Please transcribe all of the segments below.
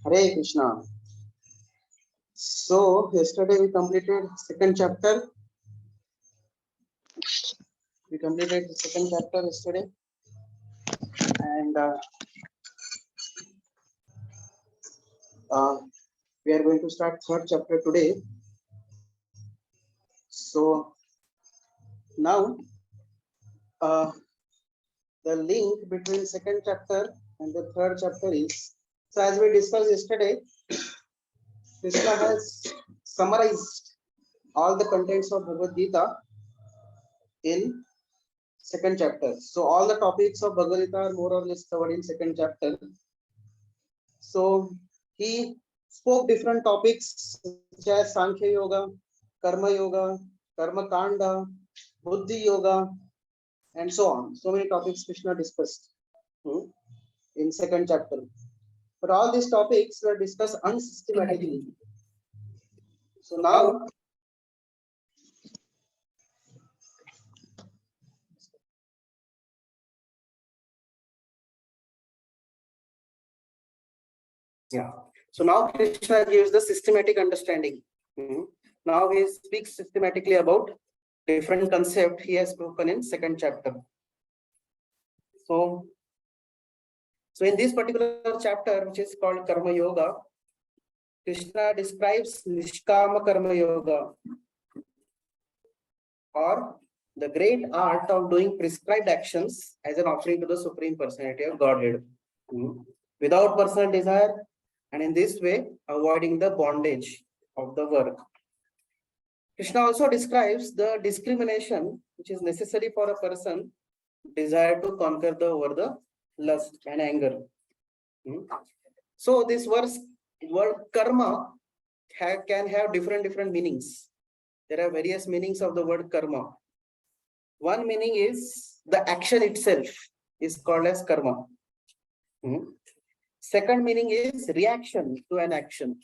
Hare Krishna. So yesterday we completed second chapter. We completed the second chapter yesterday, and we are going to start third chapter today. So now the link between second chapter and the third chapter is, so as we discussed yesterday, Krishna has summarized all the contents of Bhagavad Gita in second chapter. So all the topics of Bhagavad Gita are more or less covered in second chapter. So he spoke different topics such as Sankhya Yoga, Karma Kanda, Buddhi Yoga, and so on. So many topics Krishna discussed in second chapter. But all these topics were discussed unsystematically. So now So now Krishna gives the systematic understanding. Now he speaks systematically about different concept he has spoken in second chapter. So in this particular chapter, which is called Karma Yoga, Krishna describes Nishkama Karma Yoga, or the great art of doing prescribed actions as an offering to the Supreme Personality of Godhead, without personal desire, and in this way avoiding the bondage of the work. Krishna also describes the discrimination which is necessary for a person desire to conquer over the lust and anger. So this word karma can have different meanings. There are various meanings of the word karma. One meaning is the action itself is called as karma. Second meaning is reaction to an action.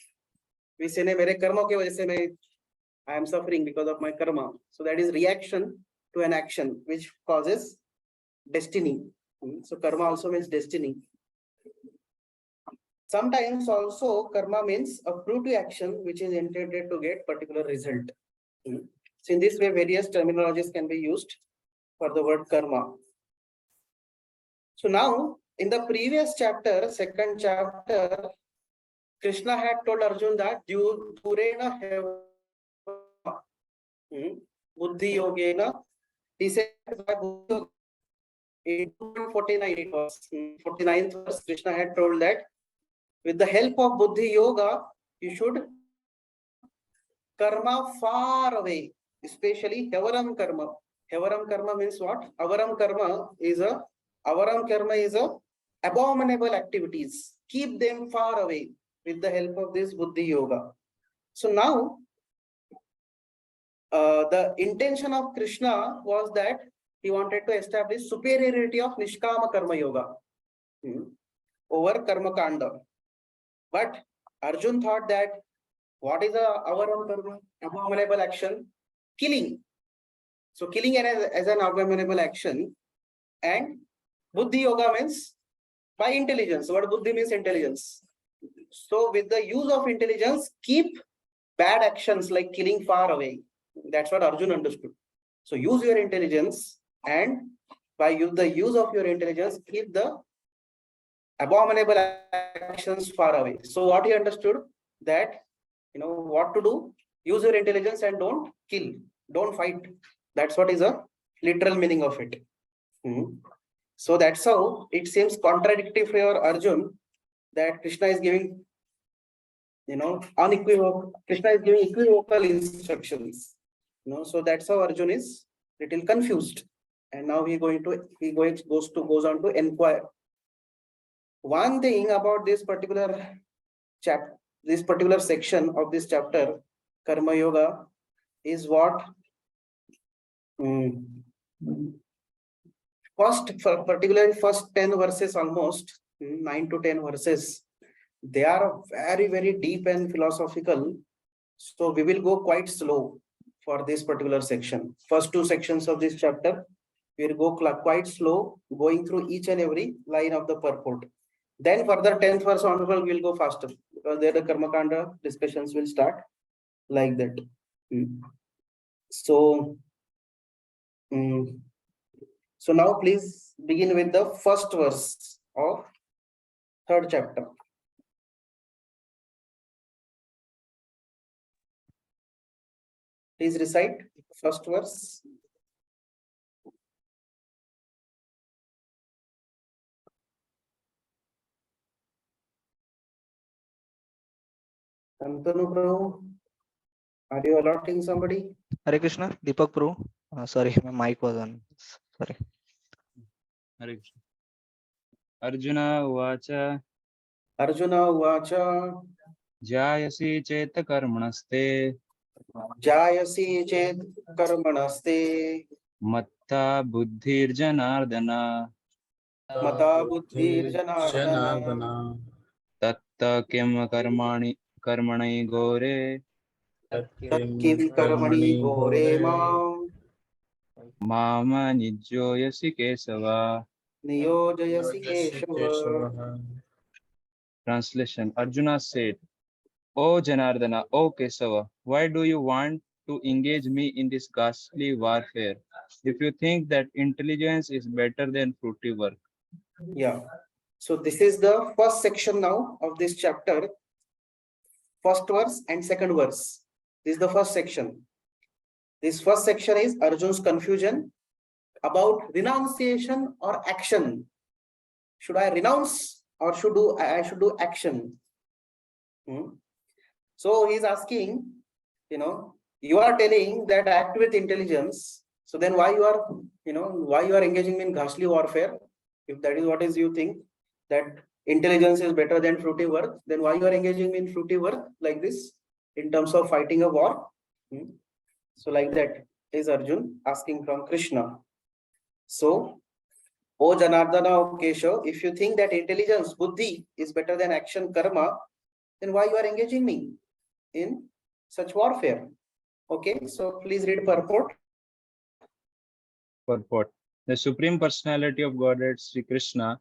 We say, mere karma ke wajah se I am suffering because of my karma. So that is reaction to an action which causes destiny. So karma also means destiny. Sometimes also karma means a fruitive action which is intended to get particular result. So in this way, various terminologies can be used for the word karma. So now, in the previous chapter, second chapter, Krishna had told Arjuna that Durena Buddhi Yogena. He said in 49, it was 49th verse, Krishna had told that with the help of Buddhi Yoga, you should karma far away, especially Havaram karma. Havaram karma means what? Avaram karma is a abominable activities. Keep them far away with the help of this Buddhi Yoga. So now, the intention of Krishna was that he wanted to establish superiority of Nishkama Karma Yoga over Karma Kanda. But Arjun thought that what is our own karma? Abominable action? Killing. So killing as an abominable action, and Buddhi Yoga means by intelligence. What Buddhi means? Intelligence. So with the use of intelligence, keep bad actions like killing far away. That's what Arjun understood. So use your intelligence, and by the use of your intelligence, keep the abominable actions far away. So what he understood that, what to do, use your intelligence and don't kill, don't fight. That's what is a literal meaning of it. So that's how it seems contradictory for Arjun that Krishna is giving, unequivocal. Krishna is giving equivocal instructions. So that's how Arjun is little confused, and now he goes on to inquire. One thing about this particular section of this chapter, Karma Yoga, is what particularly first 10 verses, almost 9 to 10 verses, they are very deep and philosophical. So we will go quite slow for this particular section. First two sections of this chapter, we will go quite slow, going through each and every line of the purport. Then further 10th verse onward, we will go faster. because there the karma kanda discussions will start like that. So so now please begin with the first verse of third chapter. Please recite first verse. Antanu Prabhu, are you allotting somebody? Hare Krishna, Deepak Prabhu. Sorry, my mic was on. Sorry. Hare Krishna. Arjuna uvacha Arjuna uvacha jayasi cheta karmanaste jayasi chet karmanaste matta buddhir janardana mata buddhir janardana tatta kim karmani gore kim karmani gore mama nijyoyasi kesava. niyojayasi keshava. Translation. Arjuna said, O Janardana, O Kesava, why do you want to engage me in this ghastly warfare if you think that intelligence is better than fruity work? Yeah. So this is the first section now of this chapter. First verse and second verse. This is the first section. This first section is Arjun's confusion about renunciation or action. Should I renounce or I should do action? So he's asking, you are telling that act with intelligence. So then why you are engaging in ghastly warfare? If that is what is you think that intelligence is better than fruity work, then why you are engaging in fruity work like this in terms of fighting a war? So like that is Arjun asking from Krishna. So, O Janardana, O Keshav, if you think that intelligence, buddhi is better than action, karma, then why you are engaging me in such warfare? Okay, so please read purport. Purport. The Supreme Personality of Godhead, Sri Krishna,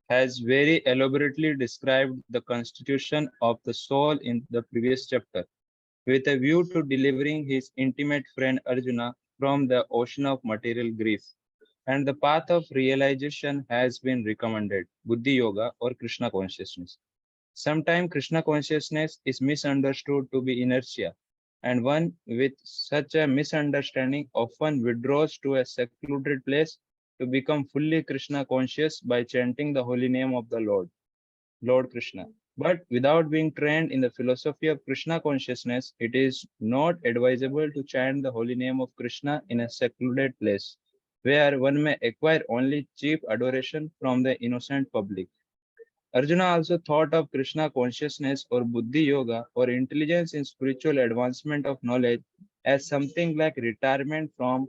has very elaborately described the constitution of the soul in the previous chapter, with a view to delivering his intimate friend Arjuna from the ocean of material grief. And the path of realization has been recommended, Buddhi Yoga or Krishna consciousness. Sometimes Krishna consciousness is misunderstood to be inertia, and one with such a misunderstanding often withdraws to a secluded place to become fully Krishna conscious by chanting the holy name of the Lord Krishna. But without being trained in the philosophy of Krishna consciousness, it is not advisable to chant the holy name of Krishna in a secluded place, where one may acquire only cheap adoration from the innocent public. Arjuna also thought of Krishna consciousness or Buddhi Yoga or intelligence in spiritual advancement of knowledge as something like retirement from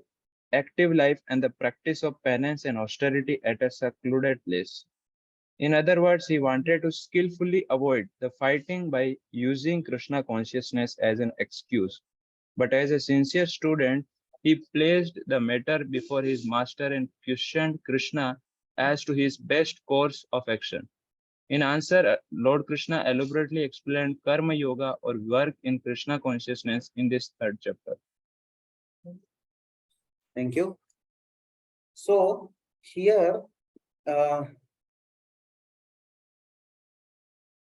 active life and the practice of penance and austerity at a secluded place. In other words, he wanted to skillfully avoid the fighting by using Krishna consciousness as an excuse. But as a sincere student, he placed the matter before his master and questioned Krishna as to his best course of action. In answer, Lord Krishna elaborately explained Karma Yoga or work in Krishna consciousness in this third chapter. Thank you. So here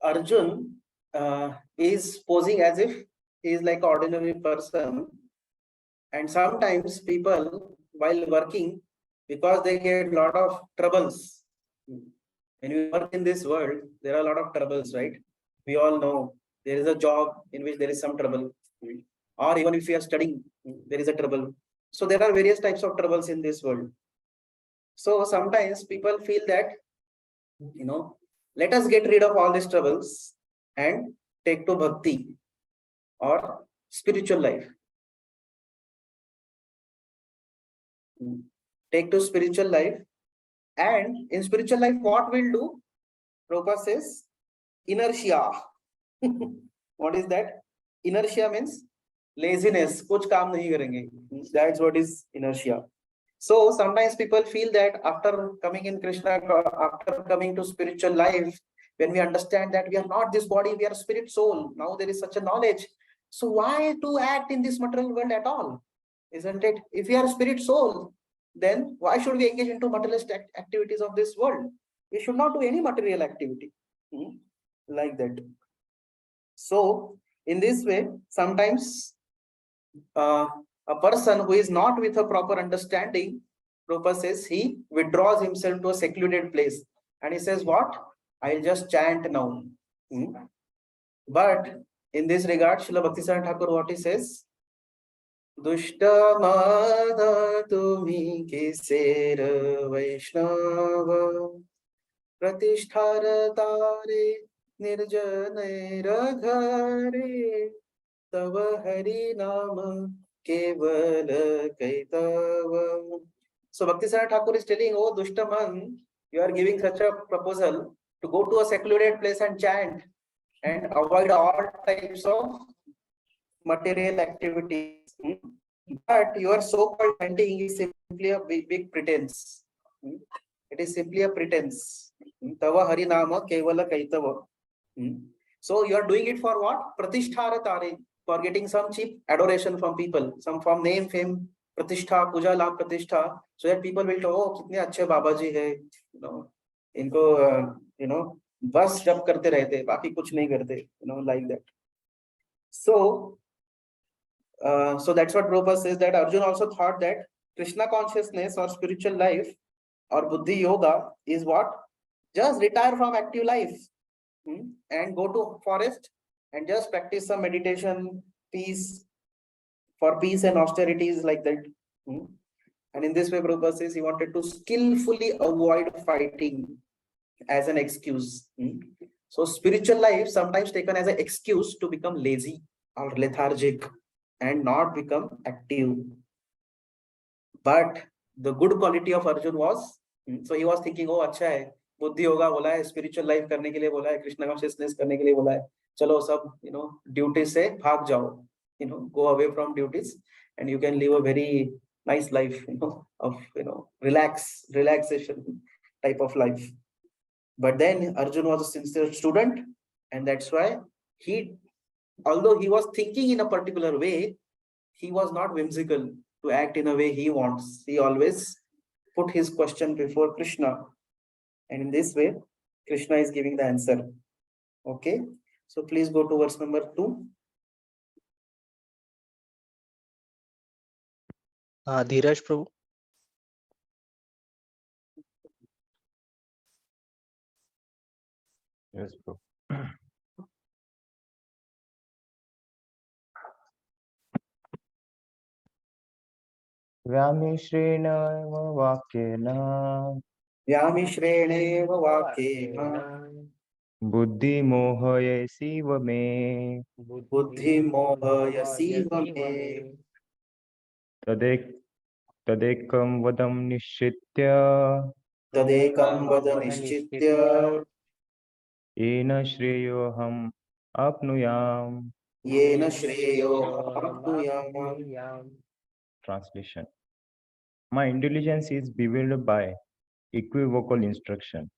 Arjun is posing as if he is like an ordinary person, and sometimes people while working, because they get a lot of troubles. When we work in this world, there are a lot of troubles, right? We all know there is a job in which there is some trouble, or even if you are studying, there is a trouble. So there are various types of troubles in this world. So sometimes people feel that, let us get rid of all these troubles and take to bhakti or spiritual life. Take to spiritual life, and in spiritual life, what we'll do? Prabhupada says inertia. What is that? Inertia means laziness. Kuch kaam nahi karenge. That's what is inertia. So sometimes people feel that after coming in Krishna, after coming to spiritual life, when we understand that we are not this body, we are spirit soul. Now there is such a knowledge. So why to act in this material world at all? Isn't it? If we are spirit soul, then why should we engage into materialist activities of this world? We should not do any material activity. Like that. So in this way, sometimes a person who is not with a proper understanding, Prabhupada says, he withdraws himself to a secluded place and he says, what? I'll just chant now. But in this regard, Srila Bhakti Thakur, what he says? Dushta madha tumi kisera Vaishnava pratisthara tare nirjanera ghare tava hari nama kevala kaitava. So Bhakti Thakur is telling, oh Dushtaman, you are giving such a proposal to go to a secluded place and chant and avoid all types of material activities. But your so-called chanting is simply a big pretense. It is simply a pretense. Tava harinama kevala kaitava. So you are doing it for what? Pratisthara tare, for getting some cheap adoration from people, some from name, fame, pratishtha, puja, labh, pratishtha, so that people will tell, oh, kitne अच्छे बाबा जी है, इनको, बस जब करते रहते, बाकी कुछ नहीं करते, like that. So that's what Prabhupada says, that Arjuna also thought that Krishna consciousness or spiritual life or Buddhi Yoga is what? Just retire from active life and go to forest and just practice some meditation, peace, for peace and austerities like that. And in this way, Prabhupada says he wanted to skillfully avoid fighting as an excuse. So spiritual life sometimes taken as an excuse to become lazy or lethargic and not become active. But the good quality of Arjun was, so he was thinking, oh, अच्छा है, बुद्धि योगा बोला है, spiritual life करने के लिए बोला है, Krishna consciousness करने के लिए बोला है, चलो सब, duties से भाग जाओ, go away from duties and you can live a very nice life, of, relaxation type of life. But then Arjun was a sincere student, and that's why although he was thinking in a particular way, he was not whimsical to act in a way he wants. He always put his question before Krishna. And in this way, Krishna is giving the answer. Okay. So please go to verse number 2. Dheeraj Prabhu. Yes, bro. व्यामिश्रेण वाक्येन व्यामिश्रेणेव वाक्येन बुद्धिमोहयसीव मे बुद्धिमोहयसीव मे तदेकं वदं निश्चित्य तदेकं वद निश्चित्य येन श्रेयोऽहम् आप्नुयाम्. येन श्रेयोऽहमाप्नुयाम्. Translation: my intelligence is bewildered by equivocal instruction.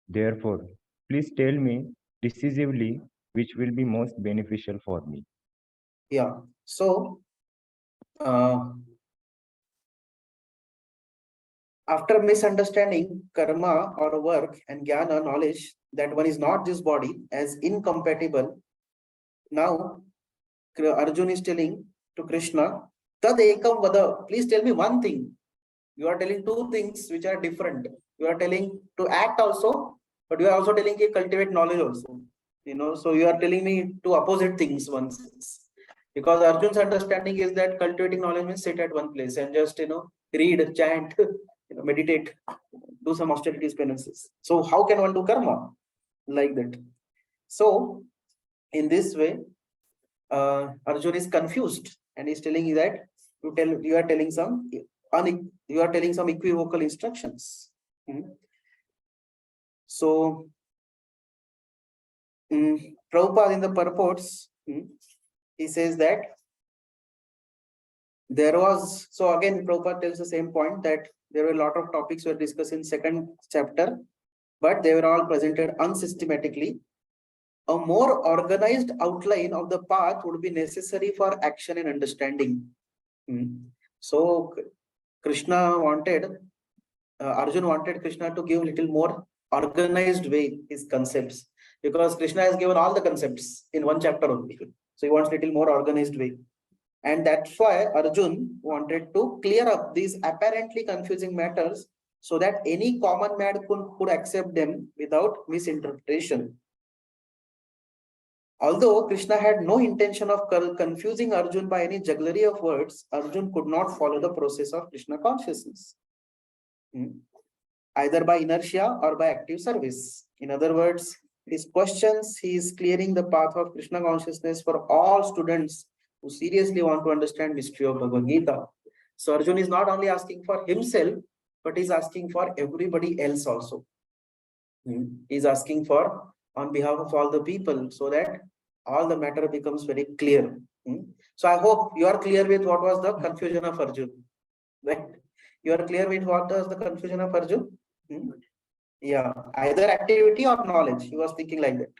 Therefore, please tell me decisively which will be most beneficial for me. Yeah. So, after misunderstanding karma or work and jnana knowledge that one is not this body as incompatible, now Arjuna is telling to Krishna, Tad ekam vada, please tell me one thing. You are telling two things which are different. You are telling to act also, but you are also telling to cultivate knowledge also. So you are telling me two opposite things once. Because Arjun's understanding is that cultivating knowledge means sit at one place and just, read, chant, meditate, do some austerities, penances. So how can one do karma like that? So in this way, Arjuna is confused and is telling you that you are telling some equivocal instructions. So Prabhupada in the purports, he says that there was, so again Prabhupada tells the same point that there were a lot of topics were discussed in second chapter, but they were all presented unsystematically. A more organized outline of the path would be necessary for action and understanding. So Krishna wanted, Arjun wanted Krishna to give little more organized way his concepts, because Krishna has given all the concepts in one chapter only. So he wants little more organized way. And that's why Arjun wanted to clear up these apparently confusing matters so that any common man could accept them without misinterpretation. Although Krishna had no intention of confusing Arjun by any jugglery of words, Arjun could not follow the process of Krishna consciousness, either by inertia or by active service. In other words, his questions, he is clearing the path of Krishna consciousness for all students who seriously want to understand mystery of Bhagavad Gita. So Arjun is not only asking for himself, but is asking for everybody else also. He is asking for on behalf of all the people, so that all the matter becomes very clear. So I hope you are clear with what was the confusion of Arjun. Right? You are clear with what was the confusion of Arjun? Yeah, either activity or knowledge. He was thinking like that.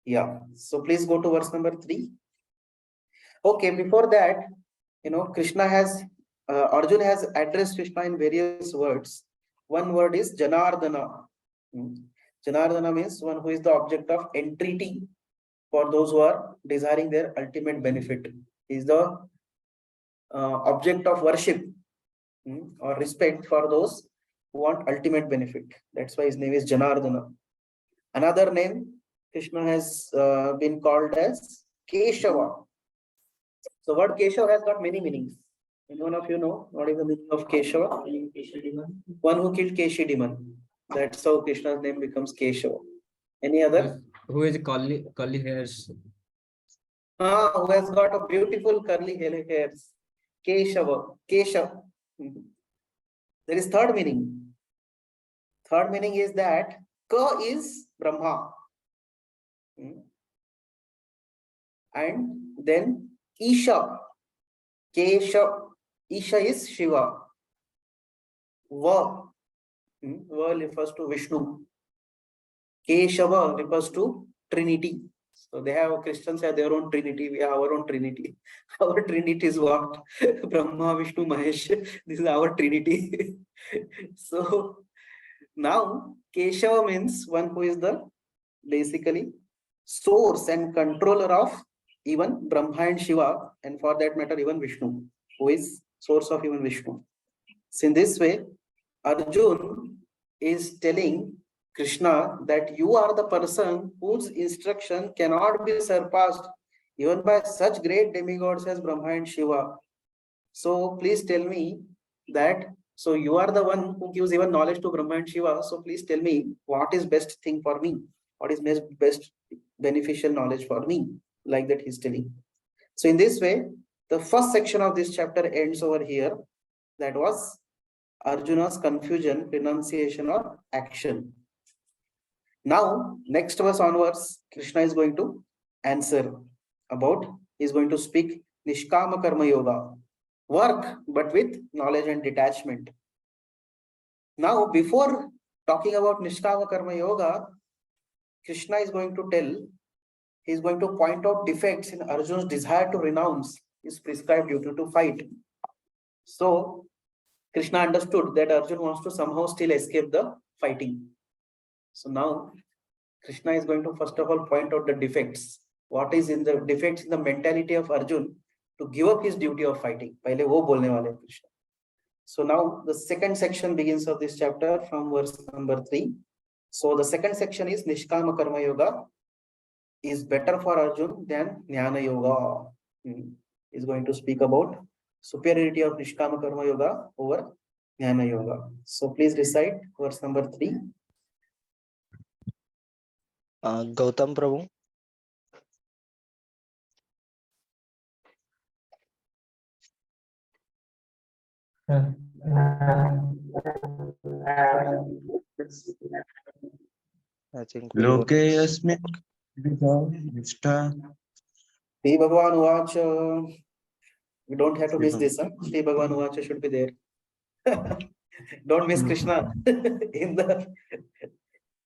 Yeah, so please go to verse number 3. Okay, before that, Krishna has, Arjun has addressed Krishna in various words. One word is Janardana. Janardana means one who is the object of entreaty for those who are desiring their ultimate benefit. He is the object of worship or respect for those who want ultimate benefit. That's why his name is Janardana. Another name Krishna has been called as Keshava. So word Keshava has got many meanings. Anyone of you know what is the meaning of Keshava? One who killed Keshi demon. That's how Krishna's name becomes Keshava. Any other? Who is curly hairs? Who has got a beautiful curly hairs? Keshava. Keshav. There is third meaning. Third meaning is that Ka is Brahma. And then Isha. Kesha. Isha is Shiva. Va. Va refers to Vishnu. Keshava refers to Trinity. So they have, Christians have their own Trinity. We have our own Trinity. Our Trinity is what? Brahma, Vishnu, Mahesh. This is our Trinity. So now Keshava means one who is the basically source and controller of even Brahma and Shiva, and for that matter even Vishnu, who is source of even Vishnu. So in this way, Arjun is telling Krishna that you are the person whose instruction cannot be surpassed even by such great demigods as Brahma and Shiva. So please tell me that, so you are the one who gives even knowledge to Brahma and Shiva. So please tell me what is best thing for me? What is best beneficial knowledge for me? Like that he's telling. So in this way, the first section of this chapter ends over here. That was Arjuna's confusion, renunciation or action. Now, next verse onwards, Krishna is going to answer about, he's going to speak Nishkama Karma Yoga, work but with knowledge and detachment. Now, before talking about Nishkama Karma Yoga, Krishna is going to tell, he's going to point out defects in Arjuna's desire to renounce his prescribed duty to fight. So, Krishna understood that Arjuna wants to somehow still escape the fighting. So now, Krishna is going to first of all point out the defects. What is in the defects in the mentality of Arjuna to give up his duty of fighting? Pehle wo bolne wale Krishna. So now the second section begins of this chapter from verse number 3. So the second section is Nishkama Karma Yoga is better for Arjuna than Jnana Yoga. Is going to speak about superiority of Nishkama Karma Yoga over Jnana Yoga. So please recite verse number 3. Gautam Prabhu. I think we Loke were- yasmin nishta. Shri Bhagavan Uvacha. We don't have to miss this. Shri Bhagavan Uvacha should be there. Don't miss Krishna in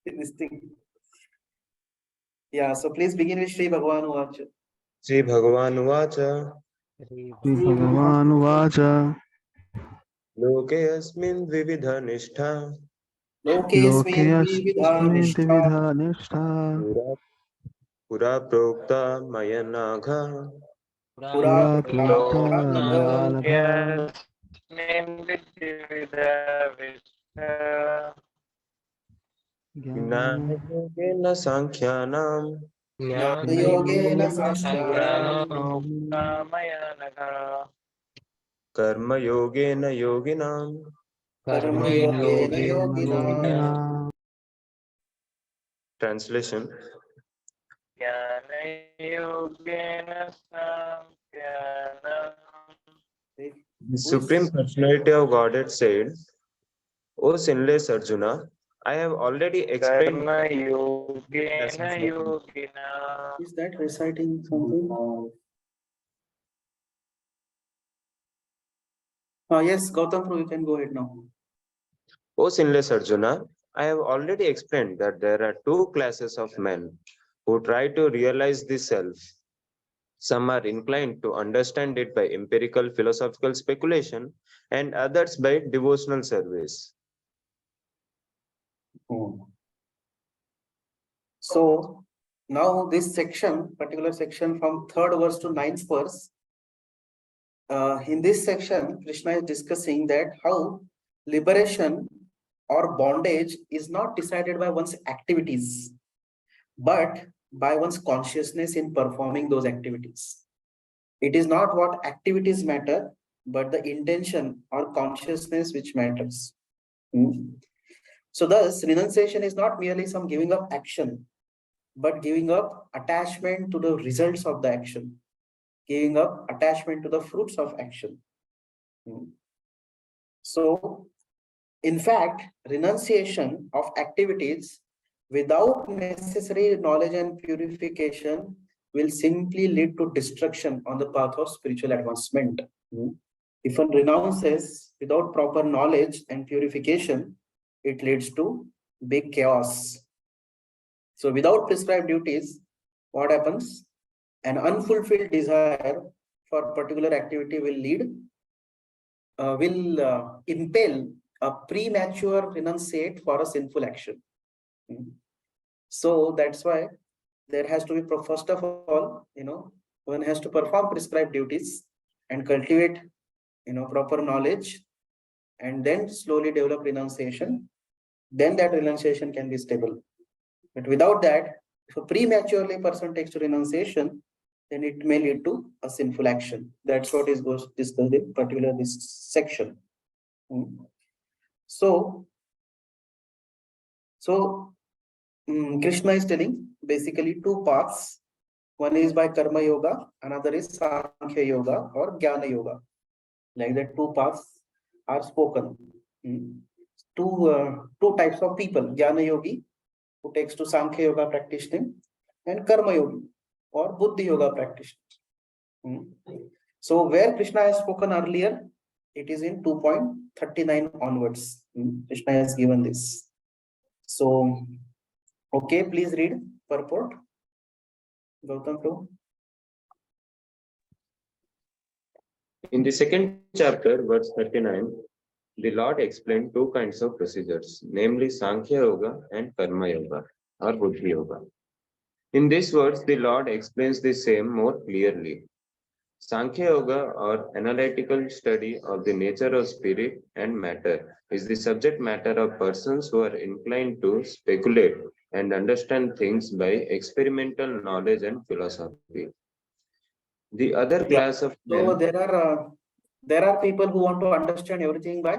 this thing. Yeah, so please begin with Shri Bhagavan Uvacha. Sri Bhagavan Uvacha Bhagavan Loke asmin vividha nishtha Lokesmin vividha nishtha Nishtha Pura Pura prokta maya nagha pura Pura Plokta prabha Mayanagha Gnana yogena sankhyanam jnana yogena sankhyanam Karma yogena yoginam karma yogena yoginam. Translation The Supreme Personality of Godhead said, O sinless Arjuna, I have already explained Is that reciting something? Yes, Gautam, you can go ahead now. O sinless Arjuna, I have already explained that there are two classes of men who try to realize the self. Some are inclined to understand it by empirical philosophical speculation, and others by devotional service. So now this section, particular section from 3rd verse to 9th verse, in this section, Krishna is discussing that how liberation or bondage is not decided by one's activities, but by one's consciousness in performing those activities. It is not what activities matter, but the intention or consciousness which matters. So thus, renunciation is not merely some giving up action, but giving up attachment to the results of the action, giving up attachment to the fruits of action. So, in fact, renunciation of activities without necessary knowledge and purification will simply lead to destruction on the path of spiritual advancement. If one renounces without proper knowledge and purification, it leads to big chaos. So without prescribed duties, what happens? An unfulfilled desire for particular activity will impel a premature renunciate for a sinful action. So that's why there has to be, first of all, one has to perform prescribed duties and cultivate, proper knowledge, and then slowly develop renunciation. Then that renunciation can be stable. But without that, if a prematurely person takes to renunciation, then it may lead to a sinful action. That's what is discussed in particular this section. So Krishna is telling basically two paths. One is by karma yoga, another is sankhya yoga or jnana yoga. Like that, two paths are spoken. Two types of people: jnana yogi, who takes to sankhya yoga practicing, and karma yogi or buddhi yoga practitioner. So where Krishna has spoken earlier, it is in 2.39 onwards. Krishna has given this. So, okay, please read purport. Gautam Prabhu. In the second chapter, verse 39, the Lord explained two kinds of procedures, namely Sankhya Yoga and Karma Yoga or Buddhi Yoga. In this verse, the Lord explains the same more clearly. Sankhya Yoga, or analytical study of the nature of spirit and matter, is the subject matter of persons who are inclined to speculate and understand things by experimental knowledge and philosophy. The other class of So men, there are people who want to understand everything by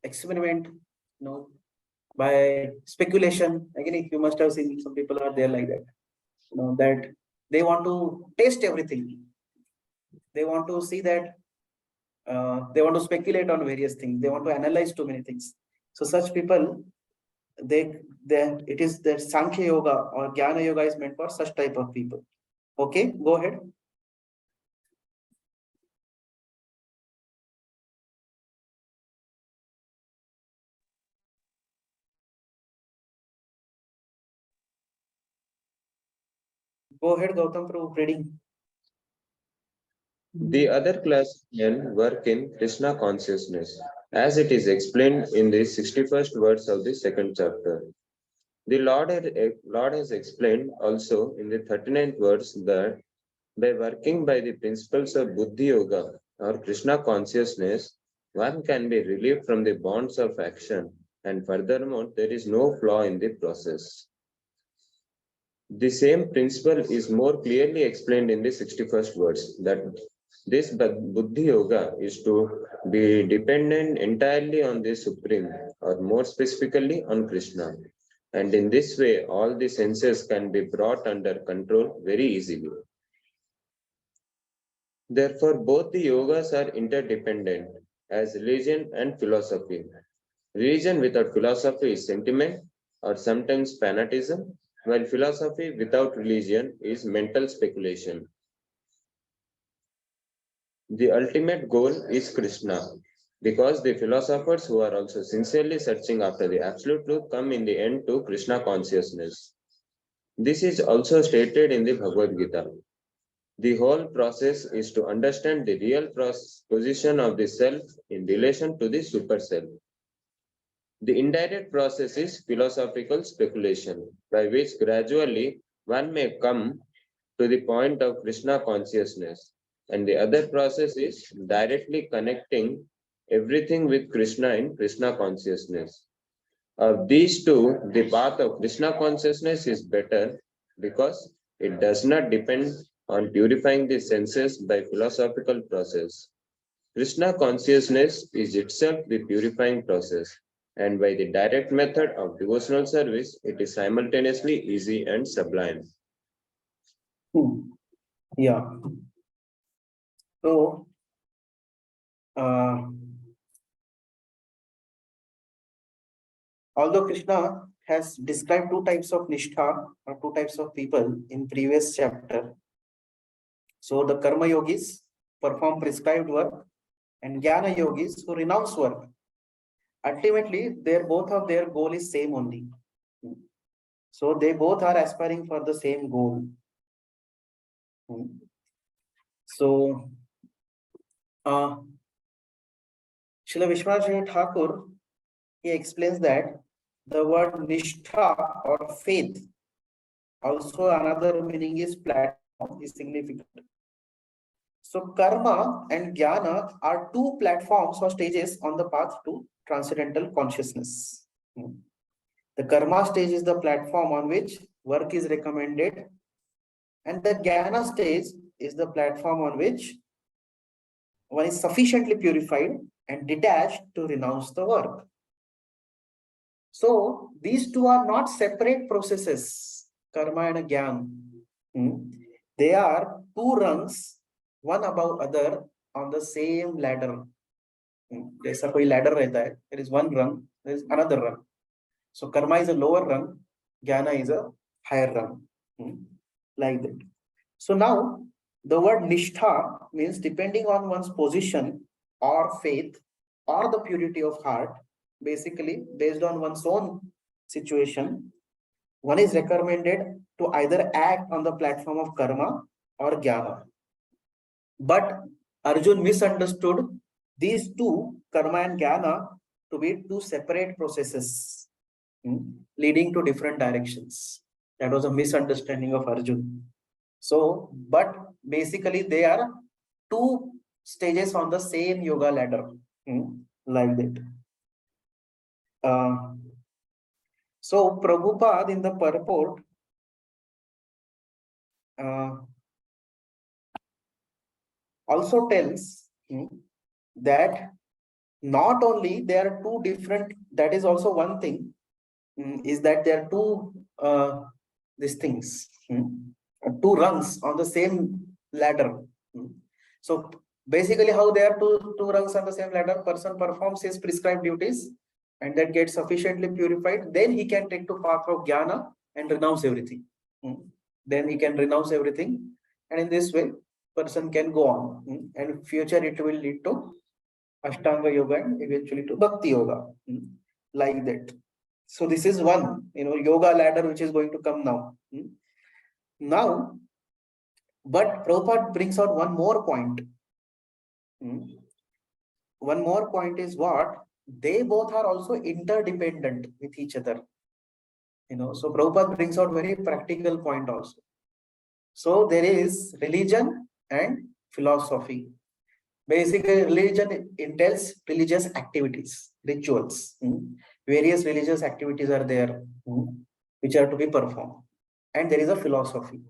experiment, by speculation. Again, you must have seen some people are there like that. That they want to taste everything. They want to see that. They want to speculate on various things. They want to analyze too many things. So such people, it is that Sankhya Yoga or Jnana Yoga is meant for such type of people. Okay, go ahead. Go ahead, Gautam Prabhu, reading. The other class men work in Krishna consciousness, as it is explained in the 61st verse of the second chapter. The Lord has explained also in the 39th verse that by working by the principles of Buddhi Yoga or Krishna consciousness, one can be relieved from the bonds of action, and furthermore, there is no flaw in the process. The same principle is more clearly explained in the 61st verse, that this Buddhi Yoga is to be dependent entirely on the Supreme, or more specifically on Krishna. And in this way, all the senses can be brought under control very easily. Therefore, both the yogas are interdependent as religion and philosophy. Religion without philosophy is sentiment or sometimes fanatism, while philosophy without religion is mental speculation. The ultimate goal is Krishna, because the philosophers who are also sincerely searching after the absolute truth come in the end to Krishna consciousness. This is also stated in the Bhagavad Gita. The whole process is to understand the real position of the self in relation to the superself. The indirect process is philosophical speculation, by which gradually one may come to the point of Krishna consciousness. And the other process is directly connecting everything with Krishna in Krishna consciousness. Of these two, the path of Krishna consciousness is better because it does not depend on purifying the senses by philosophical process. Krishna consciousness is itself the purifying process, and by the direct method of devotional service, it is simultaneously easy and sublime. Yeah. So, although Krishna has described two types of nishtha or two types of people in previous chapter, so the karma yogis perform prescribed work and jnana yogis who renounce work. Ultimately, both of their goal is same only. So they both are aspiring for the same goal. So, Srila Vishwanath Thakur, he explains that the word nishtha or faith, also another meaning is platform, is significant. So karma and jnana are two platforms or stages on the path to transcendental consciousness. The karma stage is the platform on which work is recommended, and the jnana stage is the platform on which one is sufficiently purified and detached to renounce the work. So these two are not separate processes, karma and jnana. They are two rungs, one above other on the same ladder. जैसा कोई ladder रहता है, there is one rung, there is another rung. So karma is a lower rung, jnana is a higher rung, like that. So now the word nishtha means depending on one's position or faith or the purity of heart, basically based on one's own situation, one is recommended to either act on the platform of karma or jnana. But Arjun misunderstood these two, karma and jnana, to be two separate processes leading to different directions. That was a misunderstanding of Arjun. So, but basically they are two stages on the same yoga ladder, like that. So Prabhupada in the purport also tells that not only there are two different, that is also one thing, is that there are two these things, two rungs on the same ladder. So basically how there are two rungs on the same ladder, person performs his prescribed duties and that gets sufficiently purified, then he can take to path of jnana and renounce everything. Then he can renounce everything, and in this way person can go on, and in future it will lead to Ashtanga yoga and eventually to Bhakti yoga, like that. So this is one, yoga ladder which is going to come now. Now But Prabhupada brings out one more point. One more point is what? They both are also interdependent with each other. So Prabhupada brings out very practical point also. So there is religion and philosophy. Basically, religion entails religious activities, rituals. Various religious activities are there, which are to be performed. And there is a philosophy.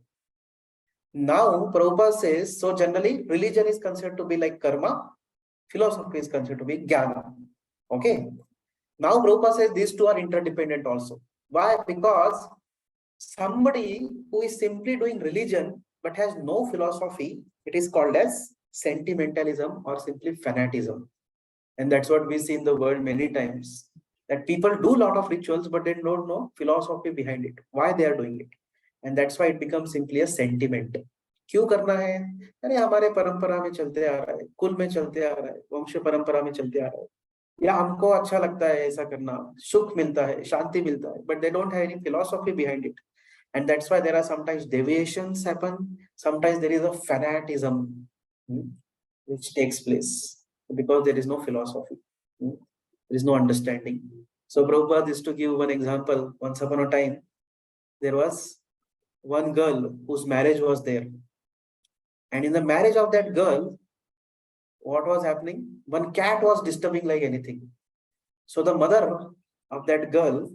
Now, Prabhupada says, so generally, religion is considered to be like karma, philosophy is considered to be jnana. Okay. Now, Prabhupada says these two are interdependent also. Why? Because somebody who is simply doing religion but has no philosophy, it is called as sentimentalism or simply fanatism. And that's what we see in the world many times. That people do a lot of rituals, but they don't know philosophy behind it, why they are doing it. And that's why it becomes simply a sentiment. क्यों करना है? अरे हमारे परंपरा में चलते आ रहा है, कुल में चलते आ रहा है, वंश परंपरा में चलते आ रहा है, या हमको अच्छा लगता है ऐसा करना, सुख मिलता है, शांति मिलता है, but they don't have any philosophy behind it. And that's why there are sometimes deviations happen, sometimes there is a fanatism which takes place because there is no philosophy, there is no understanding. So Prabhupada is to give one example. Once upon a time, there was one girl whose marriage was there. And in the marriage of that girl, what was happening? One cat was disturbing like anything. So the mother of that girl,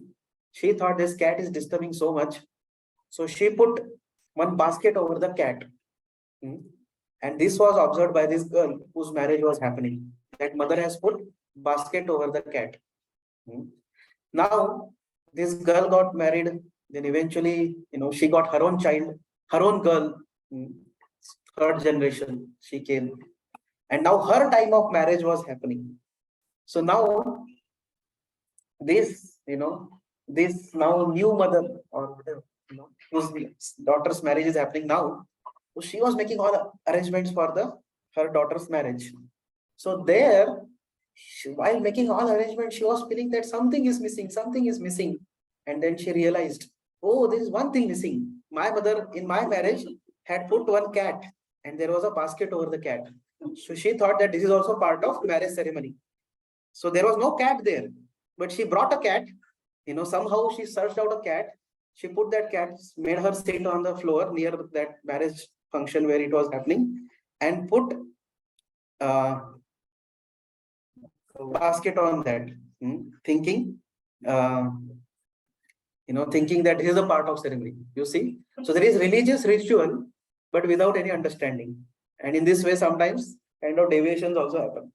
she thought this cat is disturbing so much. So she put one basket over the cat. And this was observed by this girl whose marriage was happening. That mother has put basket over the cat. Now, this girl got married. Then eventually, she got her own child, her own girl, third generation, she came. And now her time of marriage was happening. So now, this now new mother or whatever, whose daughter's marriage is happening now. So she was making all the arrangements for her daughter's marriage. So there, while making all arrangements, she was feeling that something is missing. And then she realized, oh, there is one thing missing. My mother in my marriage had put one cat and there was a basket over the cat. So she thought that this is also part of marriage ceremony. So there was no cat there, but she brought a cat. Somehow she searched out a cat. She put that cat, made her sit on the floor near that marriage function where it was happening, and put a basket on that, thinking that this is a part of ceremony. You see, so there is religious ritual, but without any understanding. And in this way, sometimes kind of deviations also happen.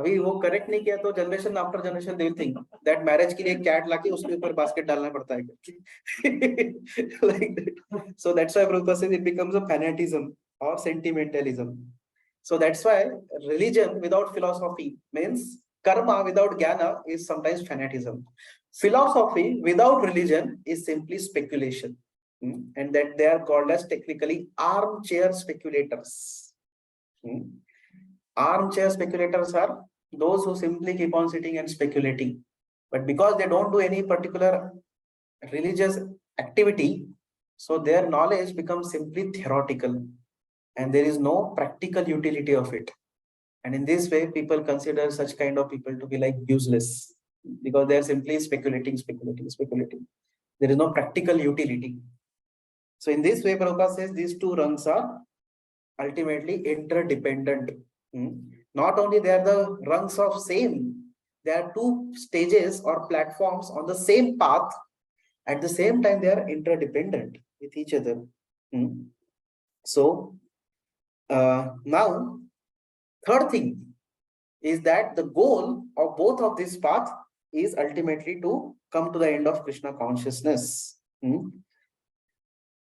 We वो correct नहीं किया तो generation after generation they will think that marriage के लिए cat लाके उसके ऊपर basket डालना पड़ता है like that. So that's why Prabhupada says it becomes a fanatism or sentimentalism. So that's why religion without philosophy means karma without jnana is sometimes fanatism. Philosophy without religion is simply speculation, and that they are called as technically armchair speculators. Armchair speculators are those who simply keep on sitting and speculating, but because they don't do any particular religious activity, so their knowledge becomes simply theoretical and there is no practical utility of it. And in this way, people consider such kind of people to be like useless because they are simply speculating. There is no practical utility. So in this way, Prabhupada says these two rungs are ultimately interdependent. Not only they are the rungs of same, there are two stages or platforms on the same path. At the same time, they are interdependent with each other. So now, third thing is that the goal of both of this path is ultimately to come to the end of Krishna consciousness.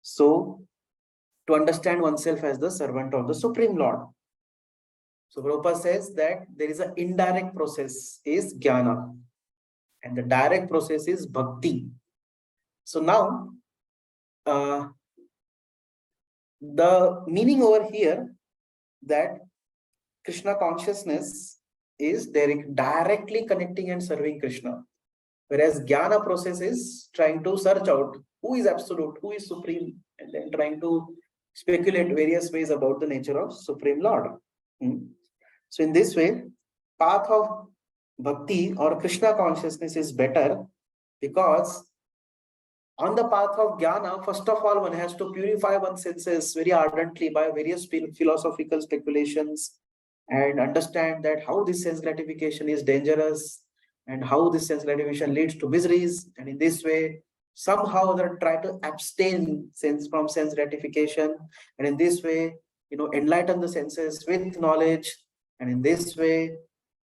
So, to understand oneself as the servant of the Supreme Lord. So Prabhupada says that there is an indirect process is jnana and the direct process is bhakti. So now, the meaning over here that Krishna consciousness is directly connecting and serving Krishna. Whereas jnana process is trying to search out who is absolute, who is supreme, and then trying to speculate various ways about the nature of Supreme Lord. So in this way, path of bhakti or Krishna consciousness is better, because on the path of jnana, first of all, one has to purify one's senses very ardently by various philosophical speculations, and understand that how this sense gratification is dangerous and how this sense gratification leads to miseries. And in this way, somehow they try to abstain from sense gratification, and in this way, enlighten the senses with knowledge. And in this way,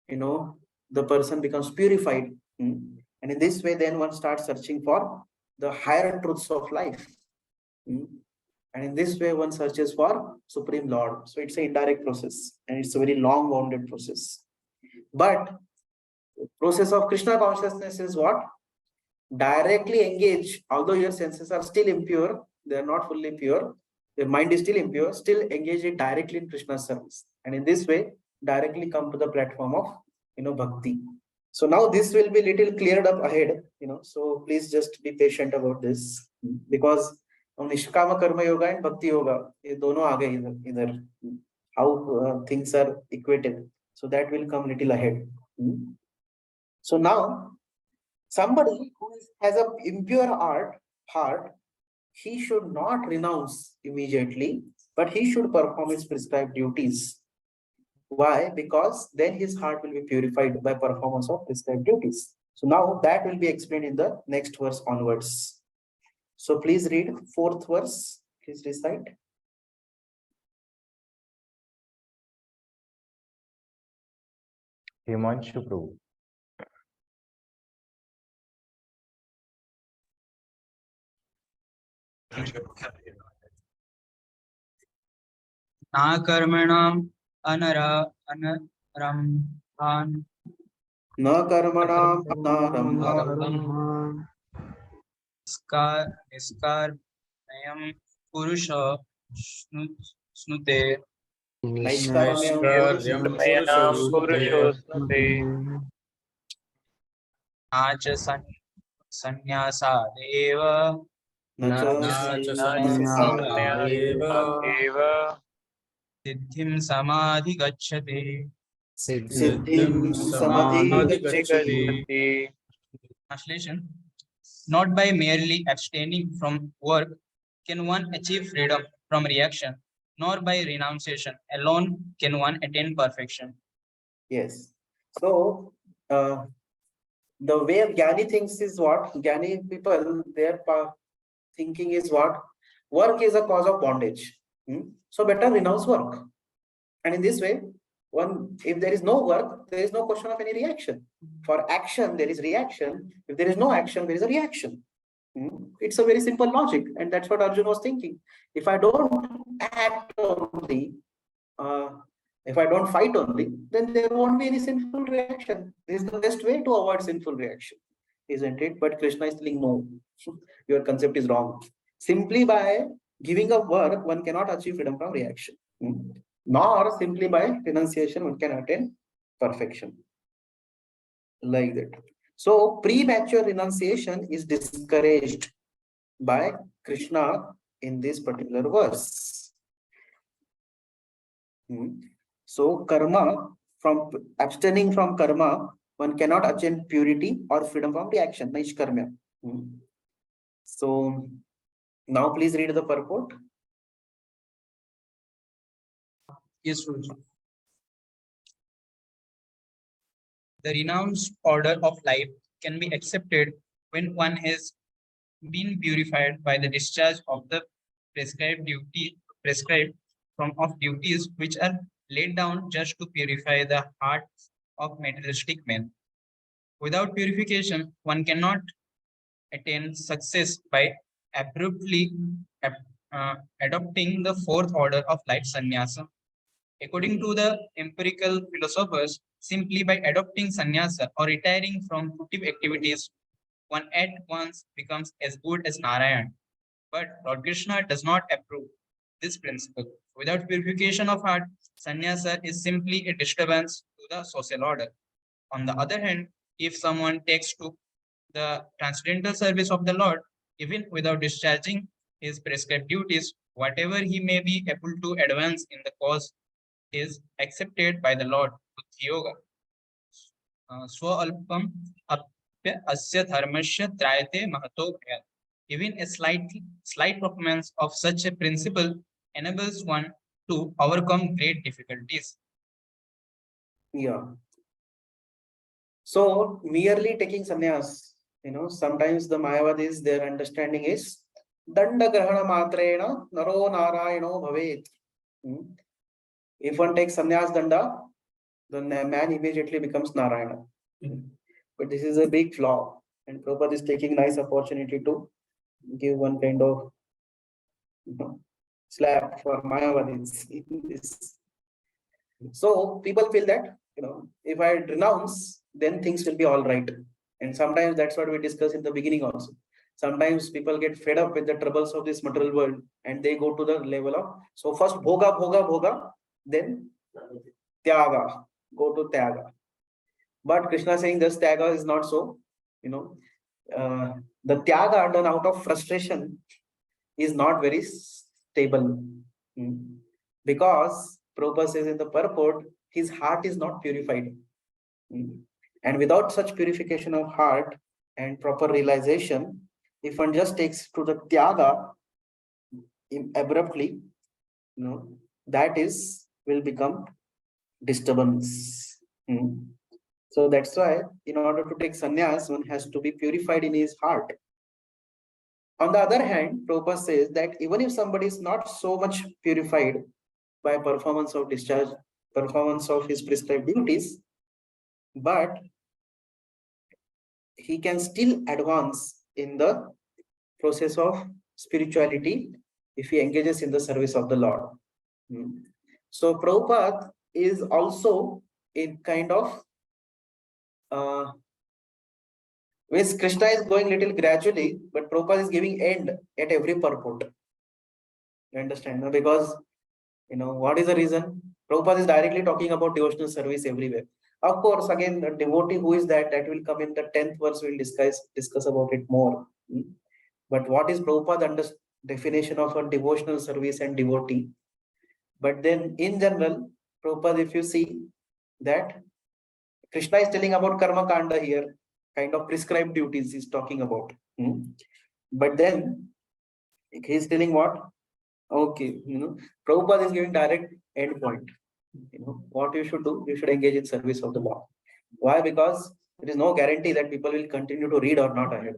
the person becomes purified. And in this way, then one starts searching for the higher truths of life. And in this way, one searches for Supreme Lord. So it's an indirect process, and it's a very long wounded process. But the process of Krishna consciousness is what? Directly engage, although your senses are still impure, they are not fully pure, your mind is still impure, still engage it directly in Krishna's service. And in this way, directly come to the platform of bhakti. So now this will be little cleared up ahead, so please just be patient about this, because Nishkama Karma Yoga and Bhakti Yoga, ye dono aa gaye idhar, how things are equated. So that will come little ahead. So now, somebody who has an impure heart, he should not renounce immediately, but he should perform his prescribed duties. Why? Because then his heart will be purified by performance of prescribed duties. So now that will be explained in the next verse onwards. So please read 4th verse. Please recite. Himanshu Prabhu. Na karmanam anarambhan Na karmanam anarambha niskar nayam purusha snute Naiskaryam nacha sannyasadeva siddhim samadhi gacchate. Siddhim samadhi gacchati. Translation: not by merely abstaining from work can one achieve freedom from reaction, nor by renunciation alone can one attain perfection. Yes. So the way Jnani thinks is what? Jnani people, their thinking is what? Work is a cause of bondage. So better renounce work. And in this way, if there is no work, there is no question of any reaction. For action, there is reaction. If there is no action, there is a reaction. It's a very simple logic, and that's what Arjuna was thinking. If I don't act only, if I don't fight only, then there won't be any sinful reaction. This is the best way to avoid sinful reaction, isn't it? But Krishna is telling, no, your concept is wrong. Simply by giving up work, one cannot achieve freedom from reaction. Nor simply by renunciation, one can attain perfection. Like that. So premature renunciation is discouraged by Krishna in this particular verse. So karma, from abstaining from karma, one cannot attain purity or freedom from reaction. Naishkarmya. So now please read the purport. Yes, Guruji. The renounced order of life can be accepted when one has been purified by the discharge of the prescribed duties which are laid down just to purify the hearts of materialistic men. Without purification, one cannot attain success by abruptly adopting the 4th order of life sannyasa. According to the empirical philosophers, simply by adopting sannyasa or retiring from fruitive activities, one at once becomes as good as Narayan. But Lord Krishna does not approve this principle. Without purification of heart, sannyasa is simply a disturbance to the social order. On the other hand, if someone takes to the transcendental service of the Lord, even without discharging his prescribed duties, whatever he may be able to advance in the cause is accepted by the Lord. Buddhi Yoga. Swalpam apya asya dharmasya trayate mahato bhayat. Even a slight performance of such a principle enables one to overcome great difficulties. Yeah. So merely taking sannyas, sometimes the Mayavadis, their understanding is danda grahana matrena naro narayano bhavet. If one takes sannyas danda, the man immediately becomes Narayana. But this is a big flaw, and Prabhupada is taking nice opportunity to give one kind of slap for Mayavadis in this. So people feel that if I renounce, then things will be all right. And sometimes that's what we discussed in the beginning also. Sometimes people get fed up with the troubles of this material world and they go to the level of, so first bhoga, bhoga, bhoga, then tyaga, go to tyaga. But Krishna saying this tyaga is not so, the tyaga done out of frustration is not very stable. Because Prabhupada says in the purport, his heart is not purified. And without such purification of heart and proper realization, if one just takes to the tyaga abruptly, that will become disturbance. So that's why in order to take sannyas, one has to be purified in his heart. On the other hand, Prabhupada says that even if somebody is not so much purified by performance of discharge, performance of his prescribed duties, but he can still advance in the process of spirituality if he engages in the service of the Lord. So Prabhupada is also in kind of which Krishna is going little gradually, but Prabhupada is giving end at every purport. You understand? No? Because what is the reason? Prabhupada is directly talking about devotional service everywhere. Of course, again, the devotee, who is that? That will come in the 10th verse. We'll discuss about it more. But what is Prabhupada's definition of a devotional service and devotee? But then in general, Prabhupada, if you see that Krishna is telling about karma kanda here, kind of prescribed duties he's talking about. But then he's telling what? Okay, Prabhupada is giving direct end point. What you should do, you should engage in service of the Lord. Why? Because there is no guarantee that people will continue to read or not ahead.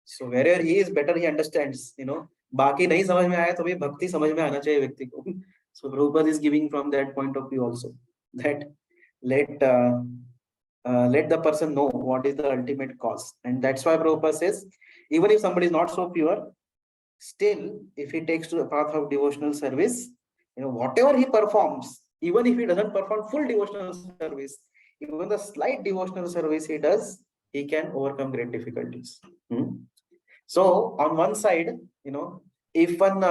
So wherever he is, better he understands. बाकी नहीं समझ में आया तो भी भक्ति समझ में आना चाहिए व्यक्ति को. So Prabhupada is giving from that point of view also, that let the person know what is the ultimate cause. And that's why Prabhupada says, even if somebody is not so pure, still, if he takes to the path of devotional service, whatever he performs, even if he doesn't perform full devotional service, even the slight devotional service he does, he can overcome great difficulties. So on one side, if one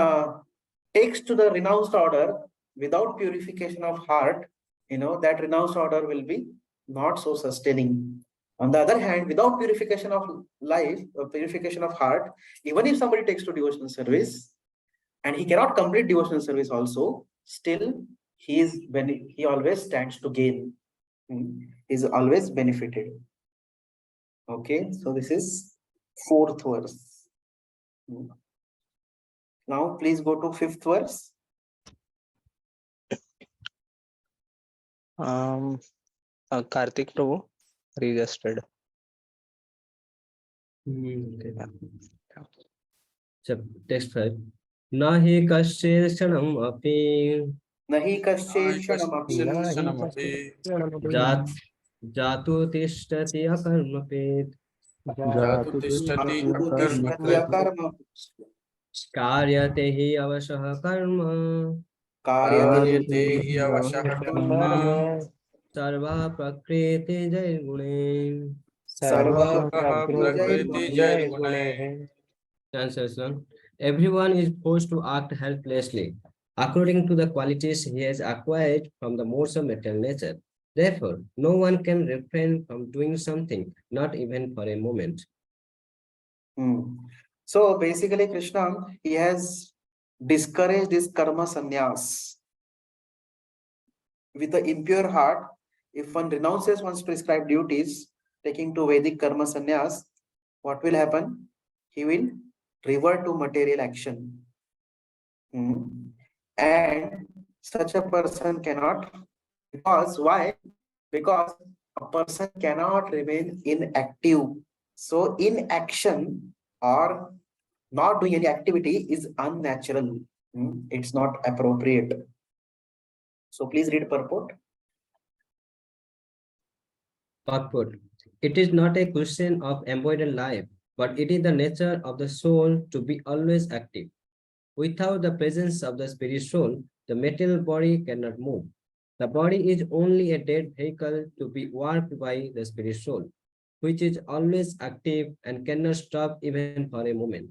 takes to the renounced order without purification of heart, that renounced order will be not so sustaining. On the other hand, without purification of life, or purification of heart, even if somebody takes to devotional service and he cannot complete devotional service also, still he always stands to gain. He is always benefited. Okay, so this is 4th verse. Now please go to 5th verse. Karthik Prabhu, registered. Text 5. Nahi kasche kshanam api Nahi kasche kshanamapi jatu tishtati akarmapet akarma karyate hi avashah karma karyate sarva prakriti jai gune. sarva prakriti jai gune. Translation. Everyone is forced to act helplessly according to the qualities he has acquired from the modes of material nature. Therefore, no one can refrain from doing something, not even for a moment. So basically, Krishna, he has discouraged this karma sannyas. With the impure heart, if one renounces one's prescribed duties, taking to Vedic karma sannyas, what will happen? He will revert to material action. And such a person cannot, because why? Because a person cannot remain inactive. So inaction or not doing any activity is unnatural. It's not appropriate. So please read purport. Purport. It is not a question of embodied life, but it is the nature of the soul to be always active. Without the presence of the spirit soul, the material body cannot move. The body is only a dead vehicle to be worked by the spirit soul, which is always active and cannot stop even for a moment.